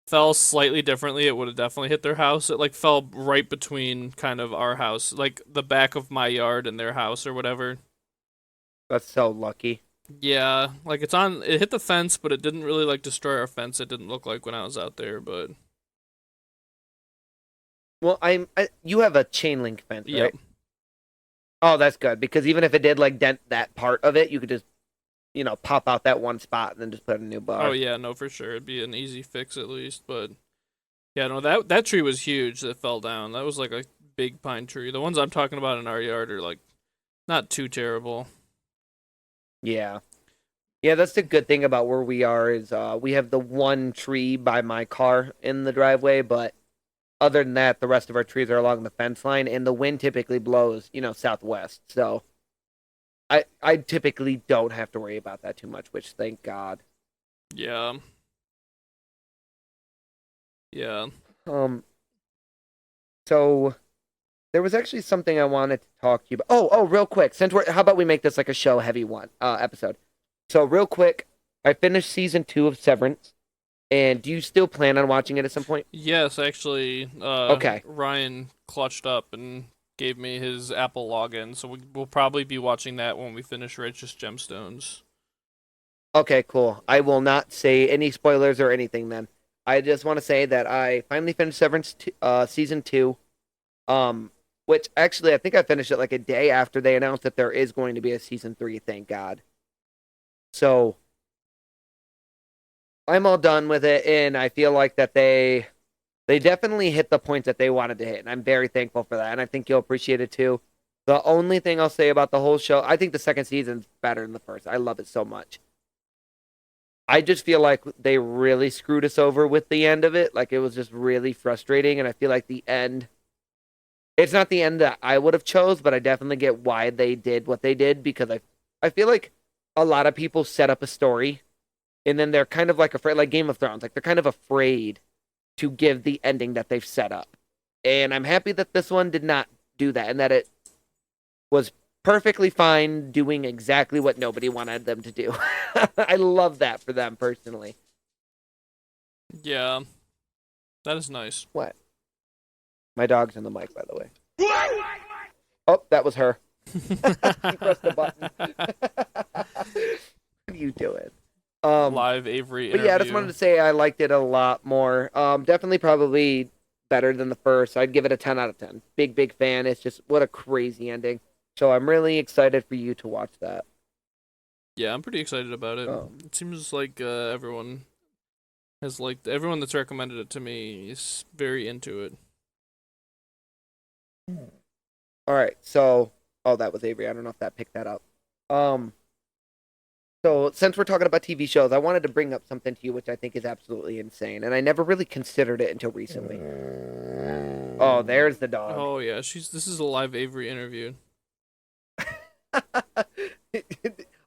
[SPEAKER 2] fell slightly differently, it would have definitely hit their house. It like fell right between kind of our house, like the back of my yard and their house or whatever.
[SPEAKER 1] That's so lucky.
[SPEAKER 2] Yeah, like it hit the fence, but it didn't really like destroy our fence. It didn't look like when I was out there, but
[SPEAKER 1] Well, you have a chain link fence,
[SPEAKER 2] yep.
[SPEAKER 1] right? Oh, that's good because even if it did like dent that part of it, you could just pop out that one spot and then just put a new
[SPEAKER 2] Oh
[SPEAKER 1] bar.
[SPEAKER 2] yeah, no, for sure. It'd be an easy fix at least, but yeah, no, that tree was huge that fell down. That was like a big pine tree. The ones I'm talking about in our yard are like not too terrible.
[SPEAKER 1] Yeah. Yeah, that's the good thing about where we are is we have the one tree by my car in the driveway, but other than that, the rest of our trees are along the fence line, and the wind typically blows, southwest. So I typically don't have to worry about that too much, which thank God.
[SPEAKER 2] Yeah. Yeah.
[SPEAKER 1] Um, so there was actually something I wanted to talk to you about. Oh, real quick, how about we make this like a show heavy one episode? So real quick, I finished season 2 of Severance, and do you still plan on watching it at some point?
[SPEAKER 2] Yes, actually,
[SPEAKER 1] Okay.
[SPEAKER 2] Ryan clutched up and gave me his Apple login, so we'll probably be watching that when we finish Righteous Gemstones.
[SPEAKER 1] Okay, cool. I will not say any spoilers or anything then. I just want to say that I finally finished season 2. Which actually I think I finished it like a day after they announced that there is going to be a season 3, thank God. So I'm all done with it and I feel like that they definitely hit the points that they wanted to hit, and I'm very thankful for that, and I think you'll appreciate it too. The only thing I'll say about the whole show, I think the second season's better than the first. I love it so much. I just feel like they really screwed us over with the end of it. Like it was just really frustrating, and I feel like the end. It's not the end that I would have chose, but I definitely get why they did what they did because I feel like a lot of people set up a story, and then they're kind of like afraid, like Game of Thrones, like they're kind of afraid to give the ending that they've set up. And I'm happy that this one did not do that, and that it was perfectly fine doing exactly what nobody wanted them to do. I love that for them personally.
[SPEAKER 2] Yeah, that is nice.
[SPEAKER 1] What? My dog's in the mic, by the way. Oh, that was her. She pressed the button. What are you doing?
[SPEAKER 2] Live Avery
[SPEAKER 1] But
[SPEAKER 2] interview.
[SPEAKER 1] yeah, I just wanted to say I liked it a lot more. Definitely probably better than the first. I'd give it a 10 out of 10. Big fan. It's just what a crazy ending. So I'm really excited for you to watch that.
[SPEAKER 2] Yeah, I'm pretty excited about it. It seems like everyone everyone that's recommended it to me is very into it.
[SPEAKER 1] All right. So, oh, that was Avery. I don't know if that picked that up. Um, so since we're talking about TV shows, I wanted to bring up something to you which I think is absolutely insane, and I never really considered it until recently. Oh, there's the dog.
[SPEAKER 2] Oh yeah, this is a live Avery interview.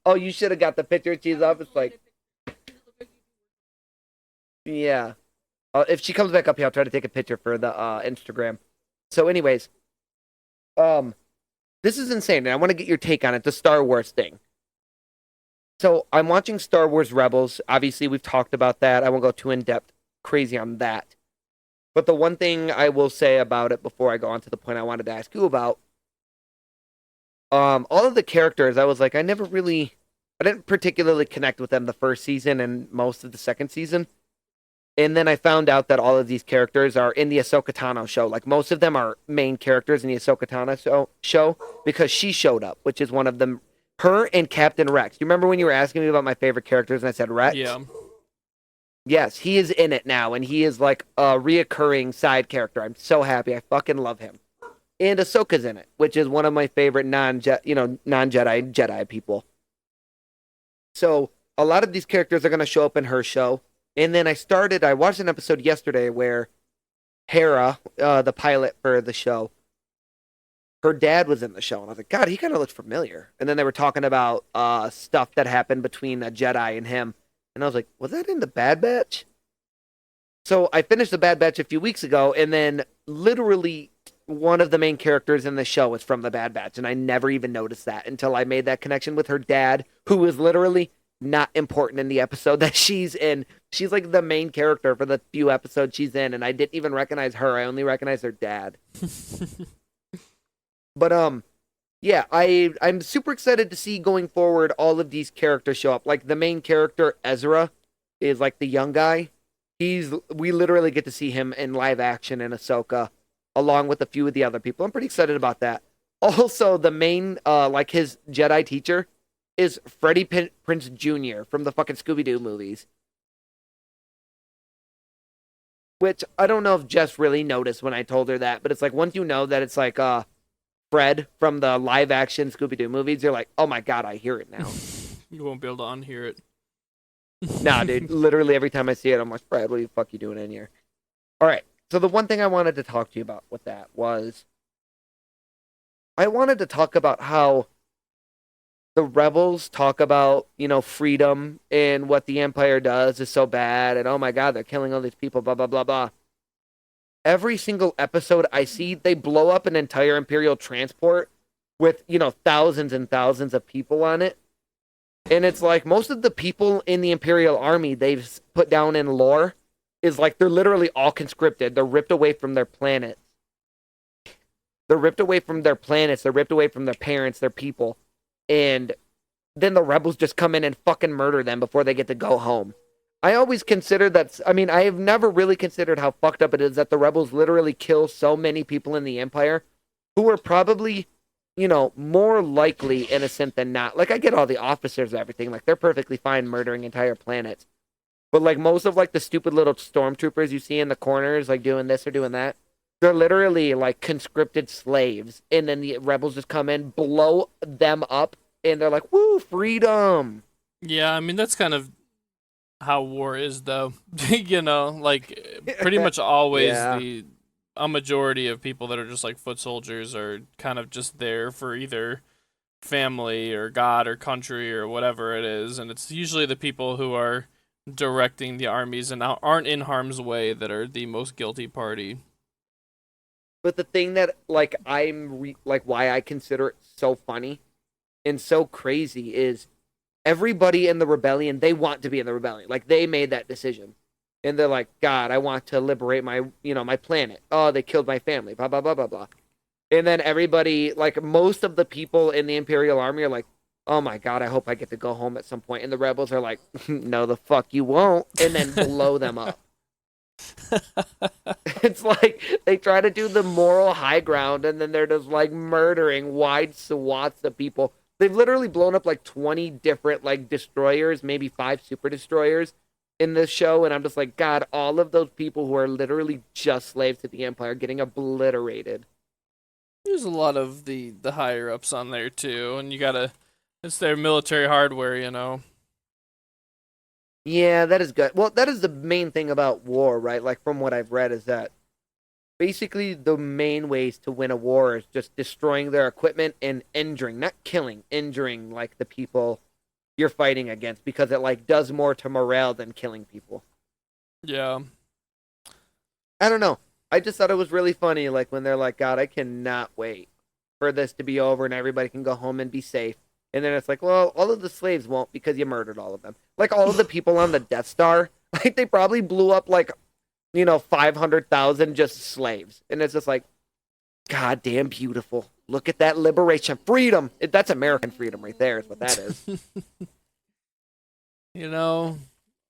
[SPEAKER 1] Oh, you should have got the picture. She's up. It's like, yeah. If she comes back up here, I'll try to take a picture for the Instagram. So, anyways, this is insane, and I want to get your take on it. The Star Wars thing. So, I'm watching Star Wars Rebels. Obviously, we've talked about that. I won't go too in depth, crazy on that. But the one thing I will say about it before I go on to the point I wanted to ask you about, all of the characters, I was like, I didn't particularly connect with them the first season and most of the second season. And then I found out that all of these characters are in the Ahsoka Tano show. Like most of them are main characters in the Ahsoka Tano show because she showed up, which is one of them. Her and Captain Rex. You remember when you were asking me about my favorite characters and I said Rex?
[SPEAKER 2] Yeah.
[SPEAKER 1] Yes, he is in it now, and he is like a reoccurring side character. I'm so happy. I fucking love him. And Ahsoka's in it, which is one of my favorite non-Jedi people. So a lot of these characters are going to show up in her show. And then I watched an episode yesterday where Hera, the pilot for the show, her dad was in the show. And I was like, God, he kind of looks familiar. And then they were talking about stuff that happened between a Jedi and him. And I was like, was that in the Bad Batch? So I finished the Bad Batch a few weeks ago, and then literally one of the main characters in the show is from the Bad Batch. And I never even noticed that until I made that connection with her dad, who was literally not important in the episode that she's in. She's like the main character for the few episodes she's in, and I didn't even recognize her. I only recognized her dad. But yeah, I'm super excited to see going forward all of these characters show up. Like the main character Ezra is like the young guy. We literally get to see him in live action in Ahsoka, along with a few of the other people. I'm pretty excited about that. Also, the main like his Jedi teacher is Freddie Prinze Jr. from the fucking Scooby-Doo movies. Which I don't know if Jess really noticed when I told her that, but it's like once you know that it's like Fred from the live action Scooby-Doo movies, you're like, oh my God, I hear it now.
[SPEAKER 2] You won't be able to unhear it.
[SPEAKER 1] Nah, dude, literally every time I see it, I'm like, Fred, what the fuck you doing in here? All right, so the one thing I wanted to talk to you about with that was I wanted to talk about how the rebels talk about, freedom and what the Empire does is so bad, and oh my God, they're killing all these people, blah, blah, blah, blah. Every single episode I see, they blow up an entire Imperial transport with, thousands and thousands of people on it. And it's like most of the people in the Imperial Army they've put down in lore is like they're literally all conscripted. They're ripped away from their planets. They're ripped away from their planets. They're ripped away from their parents, their people. And then the rebels just come in and fucking murder them before they get to go home. I always consider that, I have never really considered how fucked up it is that the rebels literally kill so many people in the Empire who are probably, more likely innocent than not. Like, I get all the officers and everything. Like, they're perfectly fine murdering entire planets. But, like, most of, like, the stupid little stormtroopers you see in the corners, like, doing this or doing that, they're literally, like, conscripted slaves. And then the rebels just come in, blow them up, and they're like, woo, freedom!
[SPEAKER 2] Yeah, that's kind of how war is, though. Like, pretty much always
[SPEAKER 1] Yeah.
[SPEAKER 2] a majority of people that are just like foot soldiers are kind of just there for either family or God or country or whatever it is, and it's usually the people who are directing the armies and aren't in harm's way that are the most guilty party.
[SPEAKER 1] But the thing that, like, why I consider it so funny and so crazy is everybody in the rebellion, they want to be in the rebellion. Like, they made that decision. And they're like, God, I want to liberate my planet. Oh, they killed my family, blah, blah, blah, blah, blah. And then everybody, like, most of the people in the Imperial Army are like, oh my God, I hope I get to go home at some point. And the rebels are like, no, the fuck you won't. And then blow them up. It's like they try to do the moral high ground and then they're just like murdering wide swaths of people. They've literally blown up like 20 different like destroyers, maybe 5 super destroyers in this show, and I'm just like, God, all of those people who are literally just slaves to the Empire getting obliterated.
[SPEAKER 2] There's a lot of the higher ups on there too, and it's their military hardware.
[SPEAKER 1] Yeah, that is good. Well, that is the main thing about war, right? Like, from what I've read, is that basically the main ways to win a war is just destroying their equipment and injuring, not killing, injuring, like, the people you're fighting against, because it, like, does more to morale than killing people.
[SPEAKER 2] Yeah.
[SPEAKER 1] I don't know. I just thought it was really funny, like, when they're like, God, I cannot wait for this to be over and everybody can go home and be safe. And then it's like, well, all of the slaves won't because you murdered all of them. Like, all of the people on the Death Star, like, they probably blew up, like, 500,000 just slaves. And it's just like, God damn beautiful. Look at that liberation. Freedom. That's American freedom right there is what that is.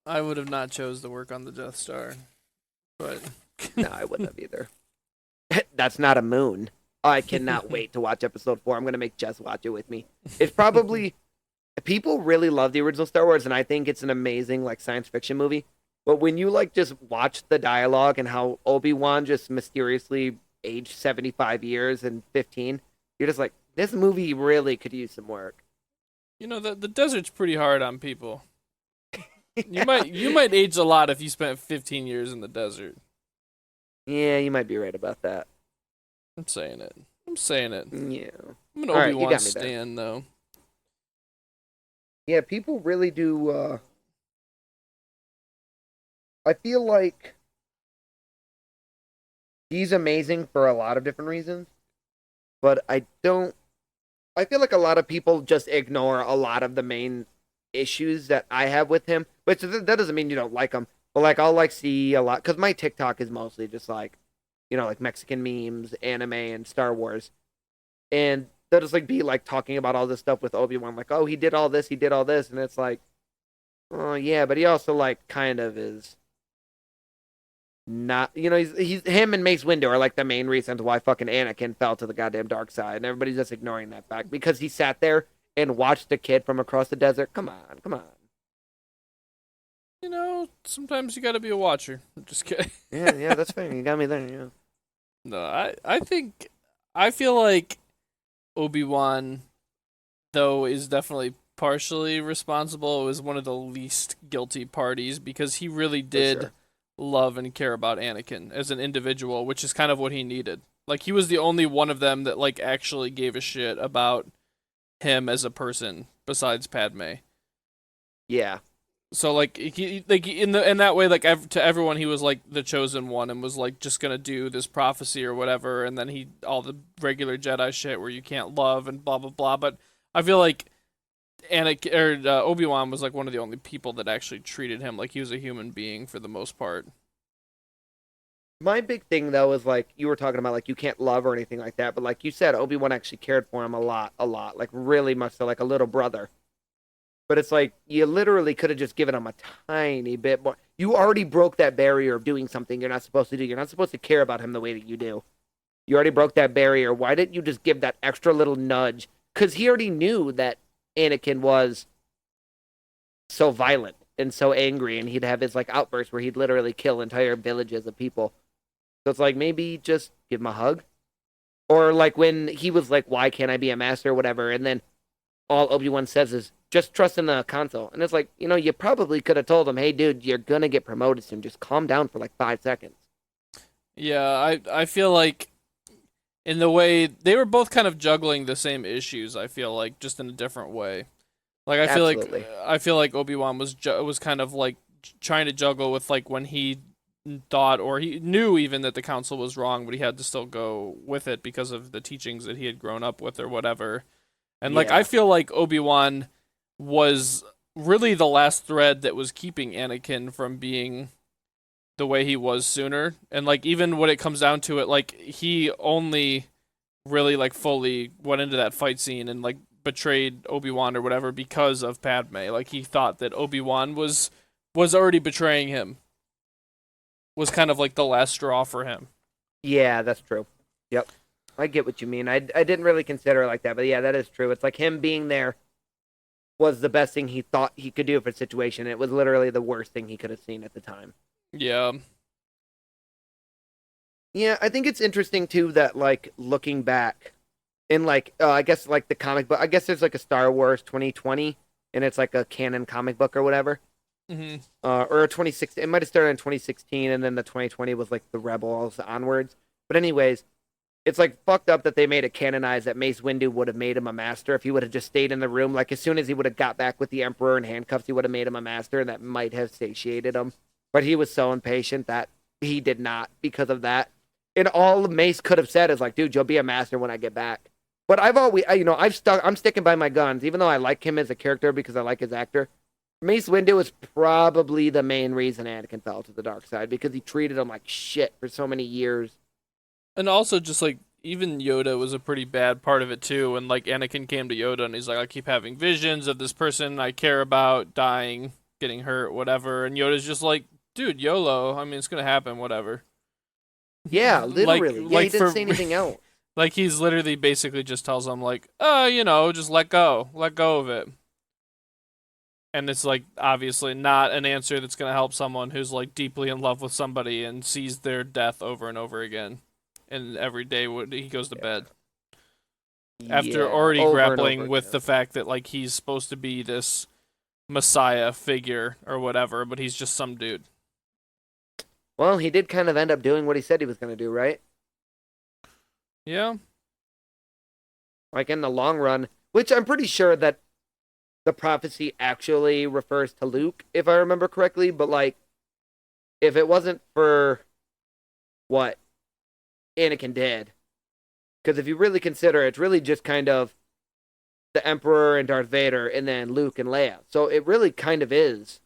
[SPEAKER 2] I would have not chose to work on the Death Star, but
[SPEAKER 1] No, I wouldn't have either. That's not a moon. I cannot wait to watch episode 4. I'm gonna make Jess watch it with me. It's probably people really love the original Star Wars, and I think it's an amazing like science fiction movie. But when you like just watch the dialogue and how Obi-Wan just mysteriously aged 75 years and 15, you're just like, this movie really could use some work.
[SPEAKER 2] you know the desert's pretty hard on people. You might age a lot if you spent 15 years in the desert.
[SPEAKER 1] Yeah, you might be right about that.
[SPEAKER 2] I'm saying it. I'm saying it.
[SPEAKER 1] Yeah.
[SPEAKER 2] I'm an
[SPEAKER 1] All right, you
[SPEAKER 2] Obi-Wan
[SPEAKER 1] got me there.
[SPEAKER 2] stan though.
[SPEAKER 1] Yeah, people really do. I feel like he's amazing for a lot of different reasons, but I don't. I feel like a lot of people just ignore a lot of the main issues that I have with him. But that doesn't mean you don't like him. But like I'll like see a lot because my TikTok is mostly just like, like Mexican memes, anime, and Star Wars, and they'll just like be like talking about all this stuff with Obi-Wan, like, oh, he did all this, and it's like, oh yeah, but he also like kind of is not, he's him and Mace Windu are like the main reasons why fucking Anakin fell to the goddamn dark side, and everybody's just ignoring that fact because he sat there and watched the kid from across the desert. Come on, come on.
[SPEAKER 2] Sometimes you gotta be a watcher. I'm just kidding.
[SPEAKER 1] Yeah, that's fair. You got me there. Yeah.
[SPEAKER 2] No, I feel like Obi-Wan, though, is definitely partially responsible. It was one of the least guilty parties because he really did
[SPEAKER 1] sure.
[SPEAKER 2] love and care about Anakin as an individual, which is kind of what he needed. Like, he was the only one of them that, like, actually gave a shit about him as a person besides Padme.
[SPEAKER 1] Yeah.
[SPEAKER 2] So like he like in that way, like to everyone he was like the chosen one and was like just gonna do this prophecy or whatever, and then all the regular Jedi shit where you can't love and blah blah blah. But I feel like Anakin or Obi-Wan was like one of the only people that actually treated him like he was a human being for the most part.
[SPEAKER 1] My big thing though is like you were talking about like you can't love or anything like that, but like you said, Obi-Wan actually cared for him a lot, like really much so, like a little brother. But it's like you literally could have just given him a tiny bit more. You already broke that barrier of doing something you're not supposed to do. You're not supposed to care about him the way that you do. You already broke that barrier. Why didn't you just give that extra little nudge? Because he already knew that Anakin was so violent and so angry, and he'd have his like outbursts where he'd literally kill entire villages of people. So it's like maybe just give him a hug, or like when he was like, "Why can't I be a master?" or whatever, and then all Obi-Wan says is, just trust in the console. And it's like, you probably could have told him, hey, dude, you're going to get promoted soon. Just calm down for like 5 seconds.
[SPEAKER 2] Yeah, I feel like in the way they were both kind of juggling the same issues, I feel like just in a different way. Like
[SPEAKER 1] Absolutely.
[SPEAKER 2] I feel like Obi-Wan was kind of like trying to juggle with like when he thought or he knew even that the council was wrong, but he had to still go with it because of the teachings that he had grown up with or whatever. And like
[SPEAKER 1] Yeah.
[SPEAKER 2] I feel like Obi-Wan was really the last thread that was keeping Anakin from being the way he was sooner. And like even when it comes down to it, like he only really like fully went into that fight scene and like betrayed Obi-Wan or whatever because of Padme. Like he thought that Obi-Wan was already betraying him. Was kind of like the last straw for him.
[SPEAKER 1] Yeah, that's true. Yep. I get what you mean. I didn't really consider it like that, but yeah, that is true. It's like him being there was the best thing he thought he could do for the situation. It was literally the worst thing he could have seen at the time.
[SPEAKER 2] Yeah.
[SPEAKER 1] Yeah, I think it's interesting too that like looking back in like I guess like the comic book, I guess there's like a Star Wars 2020 and it's like a canon comic book or whatever.
[SPEAKER 2] Mm-hmm.
[SPEAKER 1] Or a 2016. It might have started in 2016 and then the 2020 was like the Rebels onwards. But anyways, it's like fucked up that they made it canonized that Mace Windu would have made him a master if he would have just stayed in the room. Like as soon as he would have got back with the Emperor in handcuffs, he would have made him a master, and that might have satiated him. But he was so impatient that he did not because of that. And all Mace could have said is like, "Dude, you'll be a master when I get back." But I'm sticking by my guns, even though I like him as a character because I like his actor. Mace Windu is probably the main reason Anakin fell to the dark side because he treated him like shit for so many years.
[SPEAKER 2] And also just like even Yoda was a pretty bad part of it too. And like Anakin came to Yoda and he's like, I keep having visions of this person I care about dying, getting hurt, whatever. And Yoda's just like, dude, YOLO. I mean, it's gonna happen, whatever.
[SPEAKER 1] Yeah,
[SPEAKER 2] Like,
[SPEAKER 1] literally. Yeah, he
[SPEAKER 2] like
[SPEAKER 1] didn't
[SPEAKER 2] for
[SPEAKER 1] say anything else.
[SPEAKER 2] like he's literally basically just tells him like, just let go of it. And it's like obviously not an answer that's gonna help someone who's like deeply in love with somebody and sees their death over and over again, and every day when he goes to bed after
[SPEAKER 1] Yeah,
[SPEAKER 2] already
[SPEAKER 1] over and over
[SPEAKER 2] grappling with
[SPEAKER 1] again.
[SPEAKER 2] the fact that like he's supposed to be this messiah figure or whatever, but he's just some dude.
[SPEAKER 1] Well, he did kind of end up doing what he said he was going to do, right?
[SPEAKER 2] Yeah.
[SPEAKER 1] Like in the long run, which I'm pretty sure that the prophecy actually refers to Luke, if I remember correctly. But like, if it wasn't for what Anakin did, because if you really consider it, it's really just kind of the Emperor and Darth Vader, and then Luke and Leia. So it really kind of is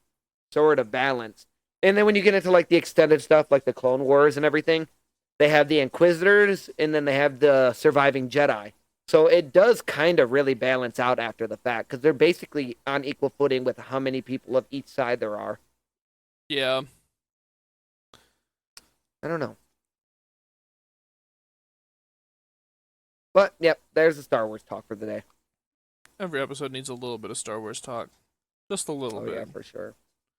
[SPEAKER 1] sort of balanced. And then when you get into like the extended stuff, like the Clone Wars and everything, they have the Inquisitors, and then they have the surviving Jedi. So it does kind of really balance out after the fact, because they're basically on equal footing with how many people of each side there are.
[SPEAKER 2] Yeah.
[SPEAKER 1] I don't know. But, yep, there's the Star Wars talk for the day.
[SPEAKER 2] Every episode needs a little bit of Star Wars talk. Just a little bit.
[SPEAKER 1] Yeah, for sure.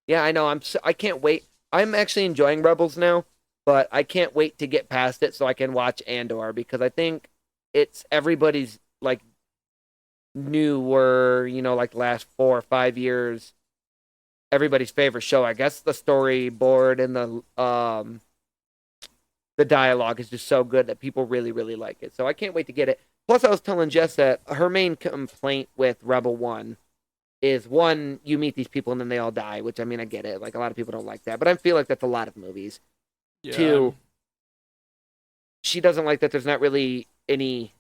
[SPEAKER 1] Yeah, I know. I can't wait. I'm actually enjoying Rebels now, but I can't wait to get past it so I can watch Andor, because I think it's everybody's like newer, like last 4 or 5 years, everybody's favorite show. I guess the storyboard and the dialogue is just so good that people really, really like it. So I can't wait to get it. Plus, I was telling Jess that her main complaint with Rebel One is, one, you meet these people and then they all die, which I mean, I get it. Like, a lot of people don't like that, but I feel like that's a lot of movies.
[SPEAKER 2] Yeah.
[SPEAKER 1] Two, she doesn't like that there's not really any,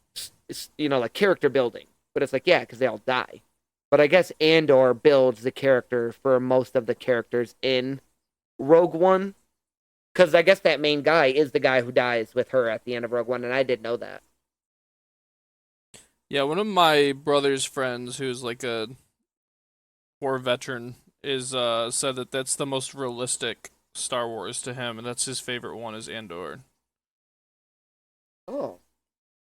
[SPEAKER 1] like character building. But it's like, yeah, because they all die. But I guess Andor builds the character for most of the characters in Rogue One. Because I guess that main guy is the guy who dies with her at the end of Rogue One, and I didn't know that.
[SPEAKER 2] Yeah, one of my brother's friends who's like a war veteran is said that that's the most realistic Star Wars to him, and that's his favorite one is Andor.
[SPEAKER 1] Oh,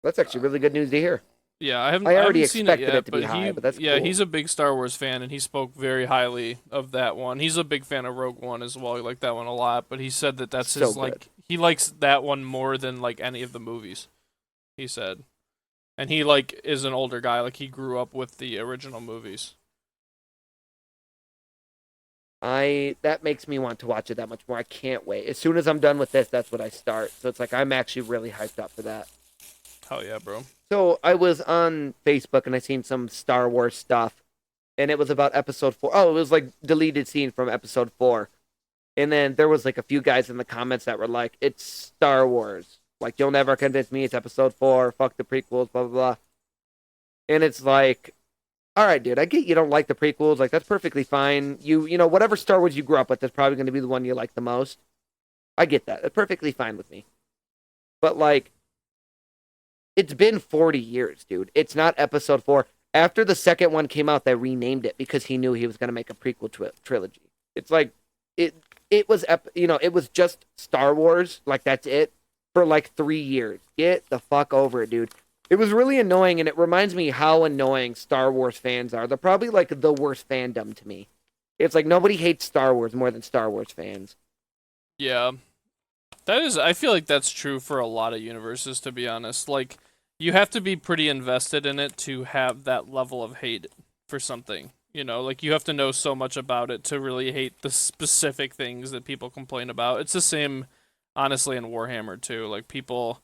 [SPEAKER 1] that's actually really good news to hear.
[SPEAKER 2] Yeah, I
[SPEAKER 1] I already
[SPEAKER 2] haven't seen it
[SPEAKER 1] expected
[SPEAKER 2] yet,
[SPEAKER 1] it to be
[SPEAKER 2] but
[SPEAKER 1] high, but that's
[SPEAKER 2] yeah,
[SPEAKER 1] cool.
[SPEAKER 2] he's a big Star Wars fan, and he spoke very highly of that one. He's a big fan of Rogue One as well. He liked that one a lot, but he said that that's
[SPEAKER 1] So
[SPEAKER 2] his
[SPEAKER 1] good.
[SPEAKER 2] like he likes that one more than like any of the movies. He said, and he like is an older guy, like he grew up with the original movies.
[SPEAKER 1] That makes me want to watch it that much more. I can't wait. As soon as I'm done with this, that's what I start. So it's like I'm actually really hyped up for that.
[SPEAKER 2] Hell yeah, bro.
[SPEAKER 1] So I was on Facebook and I seen some Star Wars stuff, and it was about episode 4. Oh, it was like deleted scene from episode 4. And then there was like a few guys in the comments that were like, "It's Star Wars. Like, you'll never convince me it's episode 4. Fuck the prequels, blah blah blah." And it's like, all right, dude, I get you don't like the prequels. Like, that's perfectly fine. Whatever Star Wars you grew up with, that's probably going to be the one you like the most. I get that. That's perfectly fine with me. But like, it's been 40 years, dude. It's not episode 4. After the second one came out, they renamed it because he knew he was going to make a prequel trilogy. It's like it was it was just Star Wars, like that's it, for like 3 years. Get the fuck over it, dude. It was really annoying, and it reminds me how annoying Star Wars fans are. They're probably like the worst fandom to me. It's like nobody hates Star Wars more than Star Wars fans.
[SPEAKER 2] Yeah. I feel like that's true for a lot of universes, to be honest. Like, you have to be pretty invested in it to have that level of hate for something. Like, you have to know so much about it to really hate the specific things that people complain about. It's the same, honestly, in Warhammer, too. Like, people,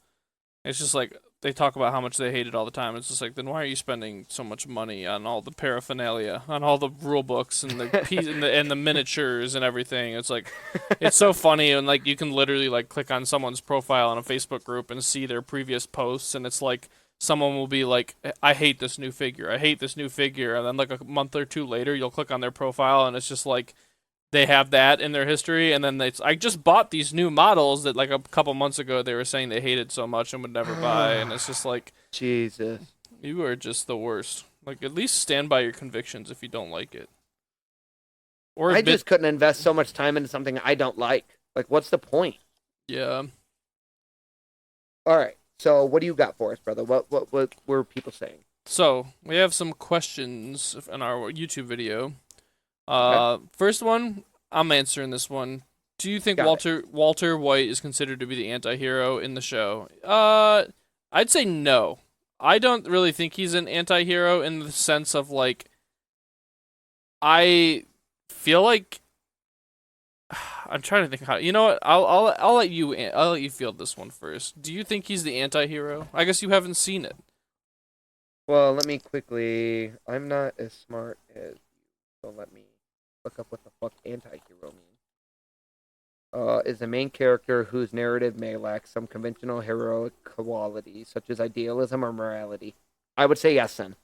[SPEAKER 2] it's just like, they talk about how much they hate it all the time. It's just like, then why are you spending so much money on all the paraphernalia, on all the rule books and the miniatures and everything? It's like, it's so funny, and like you can literally like click on someone's profile in a Facebook group and see their previous posts, and it's like someone will be like, I hate this new figure, I hate this new figure, and then like a month or two later, you'll click on their profile, and it's just like they have that in their history, and then I just bought these new models that like a couple months ago they were saying they hated so much and would never buy, and it's just like,
[SPEAKER 1] Jesus.
[SPEAKER 2] you are just the worst. Like, at least stand by your convictions if you don't like it. or
[SPEAKER 1] I
[SPEAKER 2] a bit.
[SPEAKER 1] just couldn't invest so much time into something I don't like. Like, what's the point?
[SPEAKER 2] Yeah.
[SPEAKER 1] All right. So, what do you got for us, brother? What were people saying?
[SPEAKER 2] So we have some questions in our YouTube video.
[SPEAKER 1] Okay,
[SPEAKER 2] First one, I'm answering this one. Do you think
[SPEAKER 1] got it.
[SPEAKER 2] Walter White is considered to be the anti-hero in the show? I'd say no. I don't really think he's an anti-hero in the sense of like I feel like I'm trying to think how. You know what? I'll let you field this one first. Do you think he's the anti-hero? I guess you haven't seen it.
[SPEAKER 1] Well, let me quickly. I'm not as smart as you, so let me look up what the fuck anti-hero means. Is a main character whose narrative may lack some conventional heroic qualities, such as idealism or morality. I would say yes, then.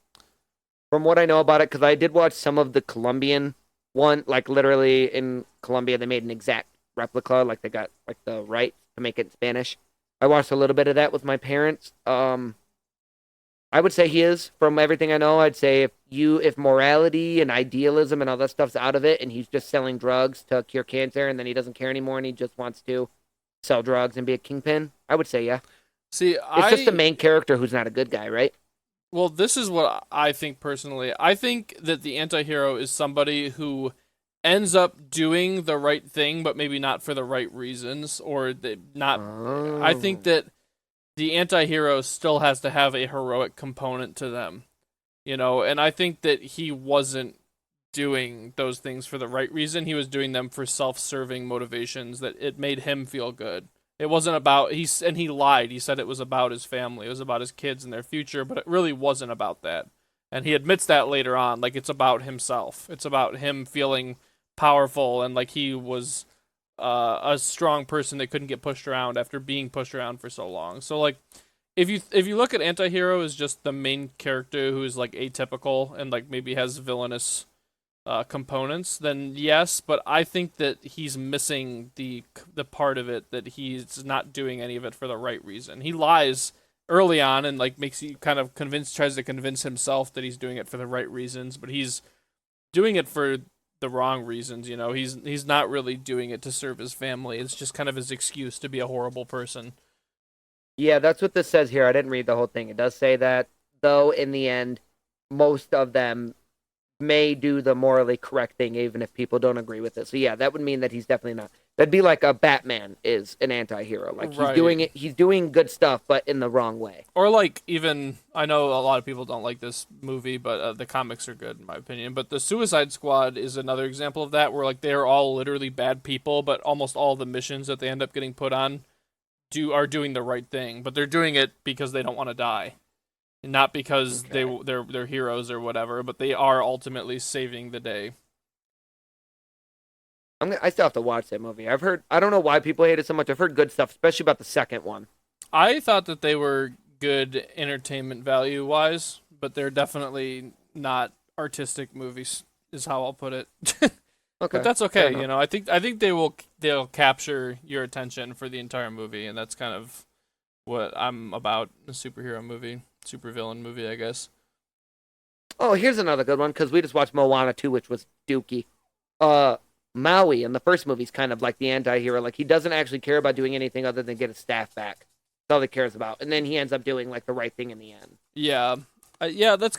[SPEAKER 1] From what I know about it, because I did watch some of the Colombian one, like literally in Colombia, they made an exact replica, like they got like the rights to make it in Spanish. I watched a little bit of that with my parents. I would say he is. From everything I know, I'd say if morality and idealism and all that stuff's out of it, and he's just selling drugs to cure cancer, and then he doesn't care anymore, and he just wants to sell drugs and be a kingpin, I would say yeah.
[SPEAKER 2] See,
[SPEAKER 1] It's just the main character who's not a good guy, right?
[SPEAKER 2] well, this is what I think personally. I think that the anti-hero is somebody who ends up doing the right thing, but maybe not for the right reasons, or they not. I think
[SPEAKER 1] Oh,
[SPEAKER 2] that the anti-hero still has to have a heroic component to them, and I think that he wasn't doing those things for the right reason. He was doing them for self-serving motivations that it made him feel good. It wasn't about he lied. He said it was about his family. It was about his kids and their future, but it really wasn't about that. And he admits that later on, like it's about himself. It's about him feeling powerful and like he was a strong person that couldn't get pushed around after being pushed around for so long. So like if you look at anti-hero as just the main character who is like atypical and like maybe has villainous components, then yes. But I think that he's missing the part of it that he's not doing any of it for the right reason. He lies early on and like makes you kind of tries to convince himself that he's doing it for the right reasons, but he's doing it for the wrong reasons. He's not really doing it to serve his family. It's just kind of his excuse to be a horrible person.
[SPEAKER 1] yeah, that's what this says here. I didn't read the whole thing. It does say that, though, in the end, most of them may do the morally correct thing, even if people don't agree with it. So yeah, that would mean that he's definitely not. That'd be like a Batman is an anti-hero. Like he's
[SPEAKER 2] Right.
[SPEAKER 1] doing it, he's doing good stuff, but in the wrong way.
[SPEAKER 2] Or like even I know a lot of people don't like this movie, but the comics are good in my opinion. But the Suicide Squad is another example of that, where like they are all literally bad people, but almost all the missions that they end up getting put on are doing the right thing, but they're doing it because they don't want to die, not because
[SPEAKER 1] Okay.
[SPEAKER 2] they're heroes or whatever. But they are ultimately saving the day.
[SPEAKER 1] I still have to watch that movie. I've heard. I don't know why people hate it so much. I've heard good stuff, especially about the second one.
[SPEAKER 2] I thought that they were good entertainment value wise, but they're definitely not artistic movies. Is how I'll put it. But
[SPEAKER 1] Okay,
[SPEAKER 2] that's
[SPEAKER 1] fair
[SPEAKER 2] okay.
[SPEAKER 1] enough.
[SPEAKER 2] I think they'll capture your attention for the entire movie, and that's kind of what I'm about. A superhero movie, supervillain movie, I guess.
[SPEAKER 1] Oh, here's another good one because we just watched Moana 2, which was Dookie. Uh, Maui in the first movie's kind of like the anti-hero. Like he doesn't actually care about doing anything other than get his staff back. That's all he cares about, and then he ends up doing like the right thing in the end.
[SPEAKER 2] Yeah, yeah,
[SPEAKER 1] So,
[SPEAKER 2] that's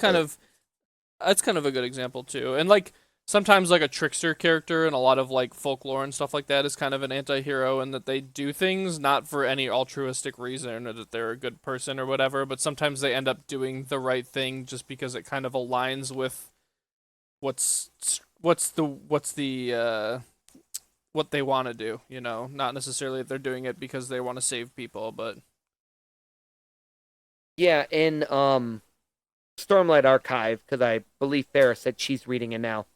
[SPEAKER 2] kind of a good example too. And like sometimes like a trickster character and a lot of like folklore and stuff like that is kind of an anti-hero, and that they do things not for any altruistic reason or that they're a good person or whatever, but sometimes they end up doing the right thing just because it kind of aligns with what's what's the what they want to do, not necessarily if they're doing it because they want to save people, but
[SPEAKER 1] yeah, in Stormlight Archive, because I believe Farrah said she's reading it now.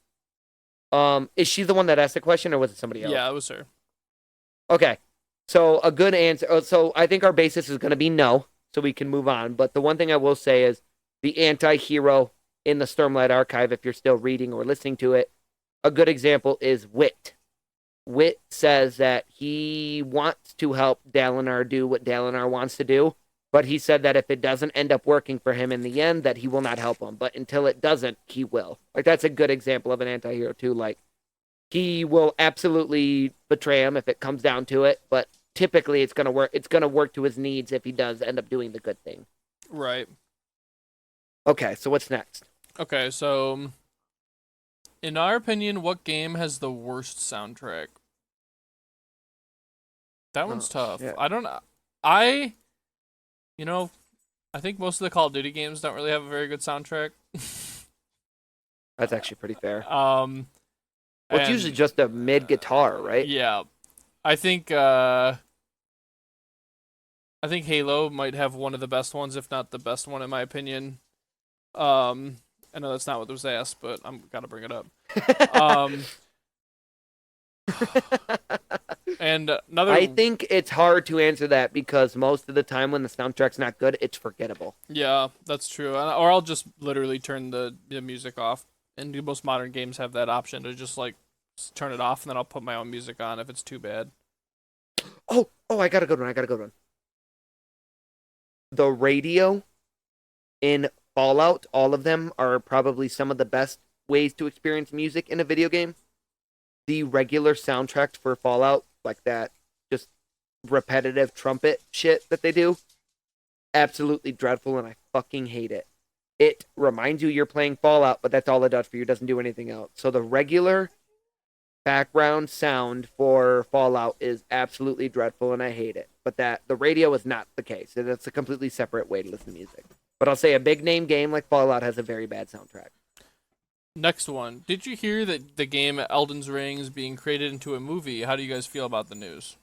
[SPEAKER 1] Is she the one that asked the question, or was it somebody else?
[SPEAKER 2] yeah, it was her.
[SPEAKER 1] Okay, so a good answer. So I think our basis is going to be no, so we can move on. But the one thing I will say is the anti-hero in the Stormlight Archive, if you're still reading or listening to it, a good example is Wit. Wit says that he wants to help Dalinar do what Dalinar wants to do, but he said that if it doesn't end up working for him in the end, that he will not help him. But until it doesn't, he will. Like that's a good example of an anti-hero too. Like He will absolutely betray him if it comes down to it, but typically it's gonna work. It's gonna work to his needs if he does end up doing the good thing.
[SPEAKER 2] Right.
[SPEAKER 1] Okay, so what's next?
[SPEAKER 2] Okay, so in our opinion, what game has the worst soundtrack? That one's
[SPEAKER 1] Oh
[SPEAKER 2] tough.
[SPEAKER 1] shit,
[SPEAKER 2] I don't. I you know I think most of the Call of Duty games don't really have a very good soundtrack.
[SPEAKER 1] that's actually pretty fair.
[SPEAKER 2] Um,
[SPEAKER 1] Well, it's usually
[SPEAKER 2] and
[SPEAKER 1] just a mid guitar, right?
[SPEAKER 2] yeah, I think I think Halo might have one of the best ones, if not the best one, in my opinion. Um, I know that's not what was asked, but I'm gotta bring it up. Um, and another,
[SPEAKER 1] I think it's hard to answer that because most of the time when the soundtrack's not good, it's forgettable.
[SPEAKER 2] yeah, that's true. Or I'll just literally turn the music off. And most modern games have that option to just like turn it off, and then I'll put my own music on if it's too bad.
[SPEAKER 1] Oh, I got a good one. I got a good one. The radio in Fallout, all of them are probably some of the best ways to experience music in a video game. The regular soundtrack for Fallout, like that just repetitive trumpet shit that they do, absolutely dreadful, and I fucking hate it. It reminds you you're playing Fallout, but that's all it does for you. It doesn't do anything else. So the regular background sound for Fallout is absolutely dreadful, and I hate it. But that the radio is not the case. It's a completely separate way to listen to music. But I'll say a big name game like Fallout has a very bad soundtrack.
[SPEAKER 2] Next one. Did you hear that the game Elden's Ring is being created into a movie? How do you guys feel about the news?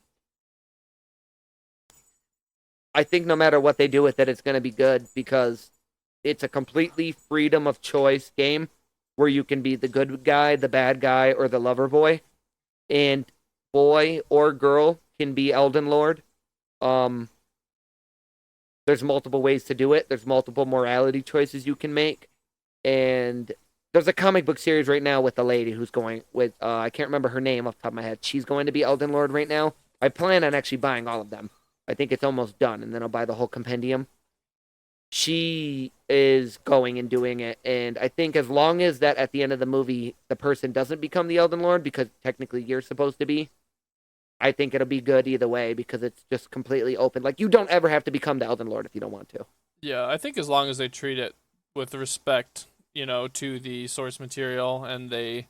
[SPEAKER 1] I think no matter what they do with it, it's going to be good because it's a completely freedom of choice game where you can be the good guy, the bad guy, or the lover boy. And boy or girl can be Elden Lord. Um, there's multiple ways to do it. There's multiple morality choices you can make. And there's a comic book series right now with a lady who's going with, I can't remember her name off the top of my head. She's going to be Elden Lord right now. I plan on actually buying all of them. I think it's almost done, and then I'll buy the whole compendium. She is going and doing it, and I think as long as that at the end of the movie, the person doesn't become the Elden Lord, because technically you're supposed to be, I think it'll be good either way, because it's just completely open. Like, you don't ever have to become the Elden Lord if you don't want to.
[SPEAKER 2] Yeah, I think as long as they treat it with respect, to the source material, and they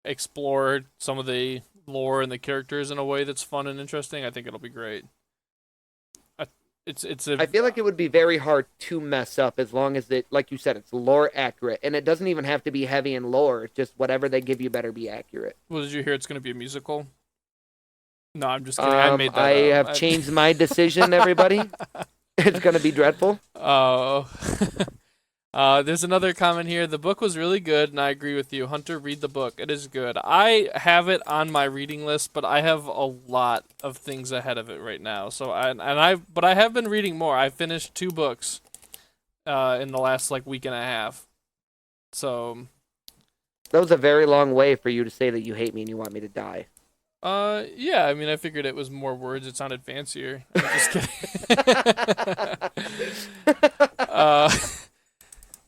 [SPEAKER 2] explore some of the lore and the characters in a way that's fun and interesting, I think it'll be great.
[SPEAKER 1] I feel like it would be very hard to mess up as long as it, like you said, it's lore accurate, and it doesn't even have to be heavy in lore. It's just whatever they give you better be accurate.
[SPEAKER 2] Well, did you hear it's going to be a musical? No, I'm just kidding. I made that
[SPEAKER 1] I
[SPEAKER 2] up.
[SPEAKER 1] have changed my decision, everybody. It's going to be dreadful.
[SPEAKER 2] Oh. There's another comment here. The book was really good, and I agree with you. Hunter, read the book. It is good. I have it on my reading list, but I have a lot of things ahead of it right now. So but I have been reading more. I finished 2 books, in the last week and a half. So.
[SPEAKER 1] That was a very long way for you to say that you hate me and you want me to die.
[SPEAKER 2] Yeah. I mean, I figured it was more words. It sounded fancier. I'm just kidding.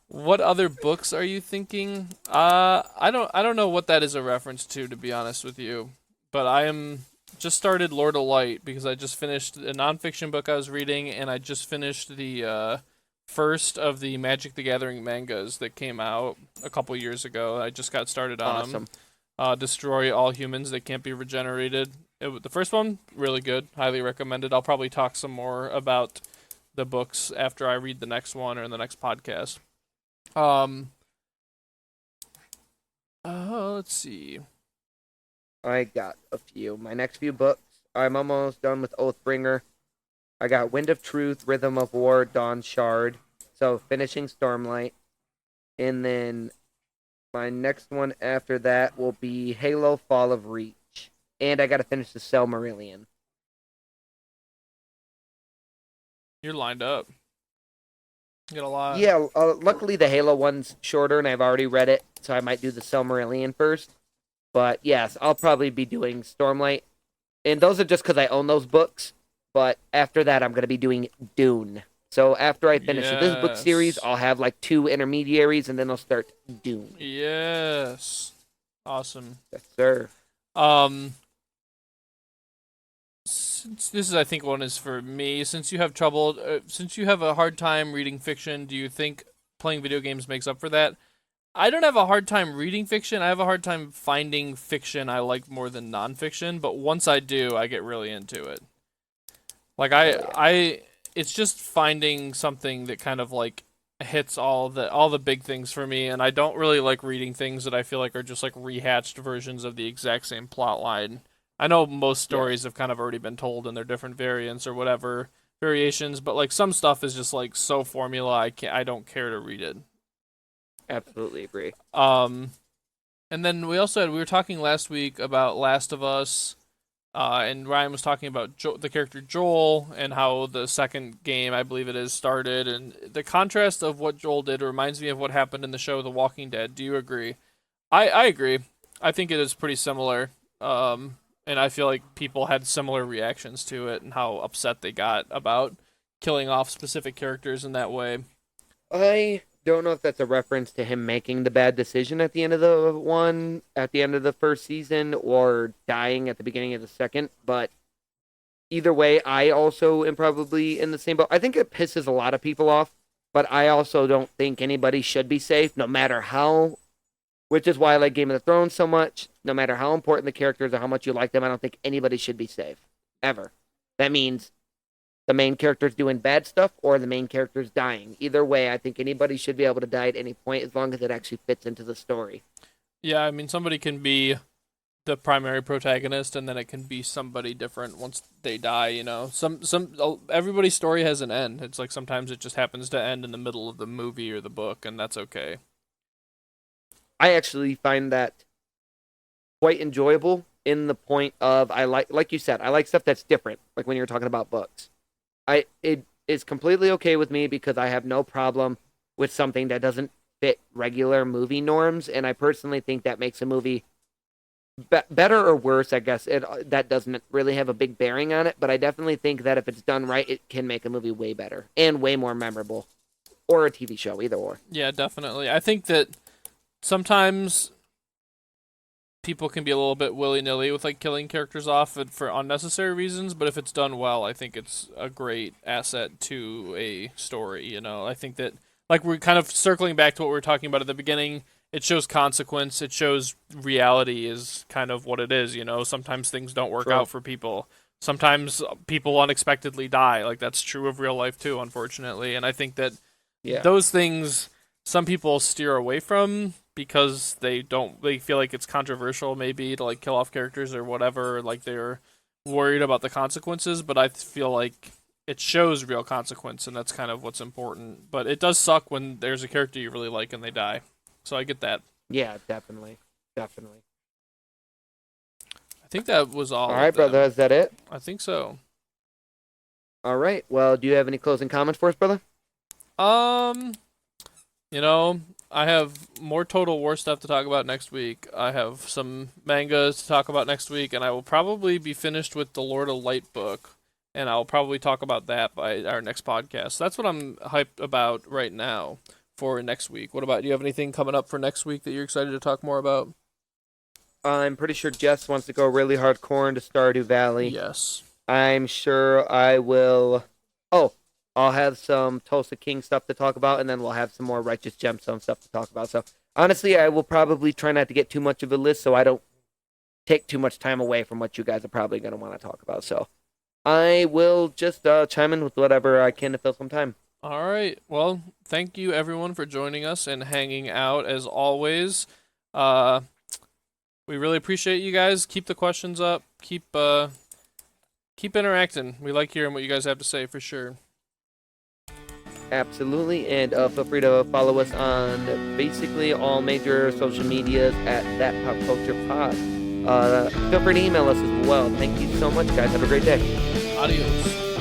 [SPEAKER 2] What other books are you thinking? I don't know what that is a reference to be honest with you. But I am just started Lord of Light because I just finished a nonfiction book I was reading, and I just finished the first of the Magic the Gathering mangas that came out a couple years ago. I just got started on
[SPEAKER 1] Awesome.
[SPEAKER 2] them. Destroy all humans that can't be regenerated. The first one, really good. Highly recommended. I'll probably talk some more about the books after I read the next one or in the next podcast. Let's see.
[SPEAKER 1] I got a few. My next few books, I'm almost done with Oathbringer. I got Wind of Truth, Rhythm of War, Dawn Shard. So finishing Stormlight. And then my next one after that will be Halo Fall of Reach. And I got to finish the Silmarillion.
[SPEAKER 2] You're lined up. You got a lot.
[SPEAKER 1] Yeah, luckily the Halo one's shorter and I've already read it, so I might do the Silmarillion first. But yes, I'll probably be doing Stormlight. And those are just because I own those books. But after that, I'm going to be doing Dune. So after I finish this book series, I'll have 2 intermediaries, and then I'll start Dune.
[SPEAKER 2] Yes. Awesome.
[SPEAKER 1] Yes, sir.
[SPEAKER 2] Um, since this is, I think, one is for me. Since you have trouble, since you have a hard time reading fiction, do you think playing video games makes up for that? I don't have a hard time reading fiction. I have a hard time finding fiction I like more than nonfiction. But once I do, I get really into it. Like
[SPEAKER 1] Oh yeah.
[SPEAKER 2] it's just finding something that kind of like hits all the big things for me, and I don't really like reading things that I feel like are just like rehatched versions of the exact same plot line. I know most
[SPEAKER 1] Yeah.
[SPEAKER 2] stories have kind of already been told in their different variants or whatever variations, but like some stuff is just like so formula I don't care to read it.
[SPEAKER 1] Absolutely agree.
[SPEAKER 2] Um and then we were talking last week about Last of Us. And Ryan was talking about the character Joel and how the second game, I believe it is, started. And the contrast of what Joel did reminds me of what happened in the show The Walking Dead. Do you agree? I agree. I think it is pretty similar. And I feel like people had similar reactions to it and how upset they got about killing off specific characters in that way.
[SPEAKER 1] I don't know if that's a reference to him making the bad decision at the end of the first season, or dying at the beginning of the second, but either way, I also am probably in the same boat. I think it pisses a lot of people off, but I also don't think anybody should be safe, no matter how, which is why I like Game of Thrones so much. No matter how important the characters or how much you like them, I don't think anybody should be safe. Ever. That means the main character's doing bad stuff or the main character's dying. Either way, I think anybody should be able to die at any point as long as it actually fits into the story.
[SPEAKER 2] Yeah, I mean, somebody can be the primary protagonist, and then it can be somebody different once they die. Everybody's story has an end. It's like sometimes it just happens to end in the middle of the movie or the book, and that's okay.
[SPEAKER 1] I actually find that quite enjoyable in the point of I like you said, I like stuff that's different, like when you're talking about books. It is completely okay with me because I have no problem with something that doesn't fit regular movie norms, and I personally think that makes a movie better or worse. I guess that doesn't really have a big bearing on it, but I definitely think that if it's done right, it can make a movie way better and way more memorable, or a TV show, either or.
[SPEAKER 2] Yeah, definitely. I think that sometimes people can be a little bit willy-nilly with like killing characters off for unnecessary reasons, but if it's done well, I think it's a great asset to a story. I think that, like, we're kind of circling back to what we were talking about at the beginning. It shows consequence. It shows reality is kind of what it is. Sometimes things don't work
[SPEAKER 1] True.
[SPEAKER 2] out for people. Sometimes people unexpectedly die. Like, that's true of real life too, unfortunately. And I think that
[SPEAKER 1] Yeah.
[SPEAKER 2] those things some people steer away from because they feel like it's controversial maybe to like kill off characters or whatever, like they're worried about the consequences, but I feel like it shows real consequence, and that's kind of what's important. But it does suck when there's a character you really like and they die. So I get that.
[SPEAKER 1] Yeah, definitely. Definitely.
[SPEAKER 2] I think that was all.
[SPEAKER 1] All right, brother, is that it?
[SPEAKER 2] I think so.
[SPEAKER 1] All right. Well, do you have any closing comments for us, brother?
[SPEAKER 2] Um, I have more Total War stuff to talk about next week. I have some mangas to talk about next week, and I will probably be finished with the Lord of Light book, and I'll probably talk about that by our next podcast. That's what I'm hyped about right now for next week. What about, do you have anything coming up for next week that you're excited to talk more about?
[SPEAKER 1] I'm pretty sure Jess wants to go really hardcore into Stardew Valley.
[SPEAKER 2] Yes.
[SPEAKER 1] I'm sure I will. Oh, I'll have some Tulsa King stuff to talk about, and then we'll have some more Righteous Gemstone stuff to talk about. So, honestly, I will probably try not to get too much of a list so I don't take too much time away from what you guys are probably going to want to talk about. So, I will just chime in with whatever I can to fill some time.
[SPEAKER 2] All right. Well, thank you everyone for joining us and hanging out as always. We really appreciate you guys. Keep the questions up. Keep interacting. We like hearing what you guys have to say for sure.
[SPEAKER 1] Absolutely, and feel free to follow us on basically all major social medias at That Pop Culture Pod. Feel free to email us as well. Thank you so much, guys. Have a great day.
[SPEAKER 2] Adios.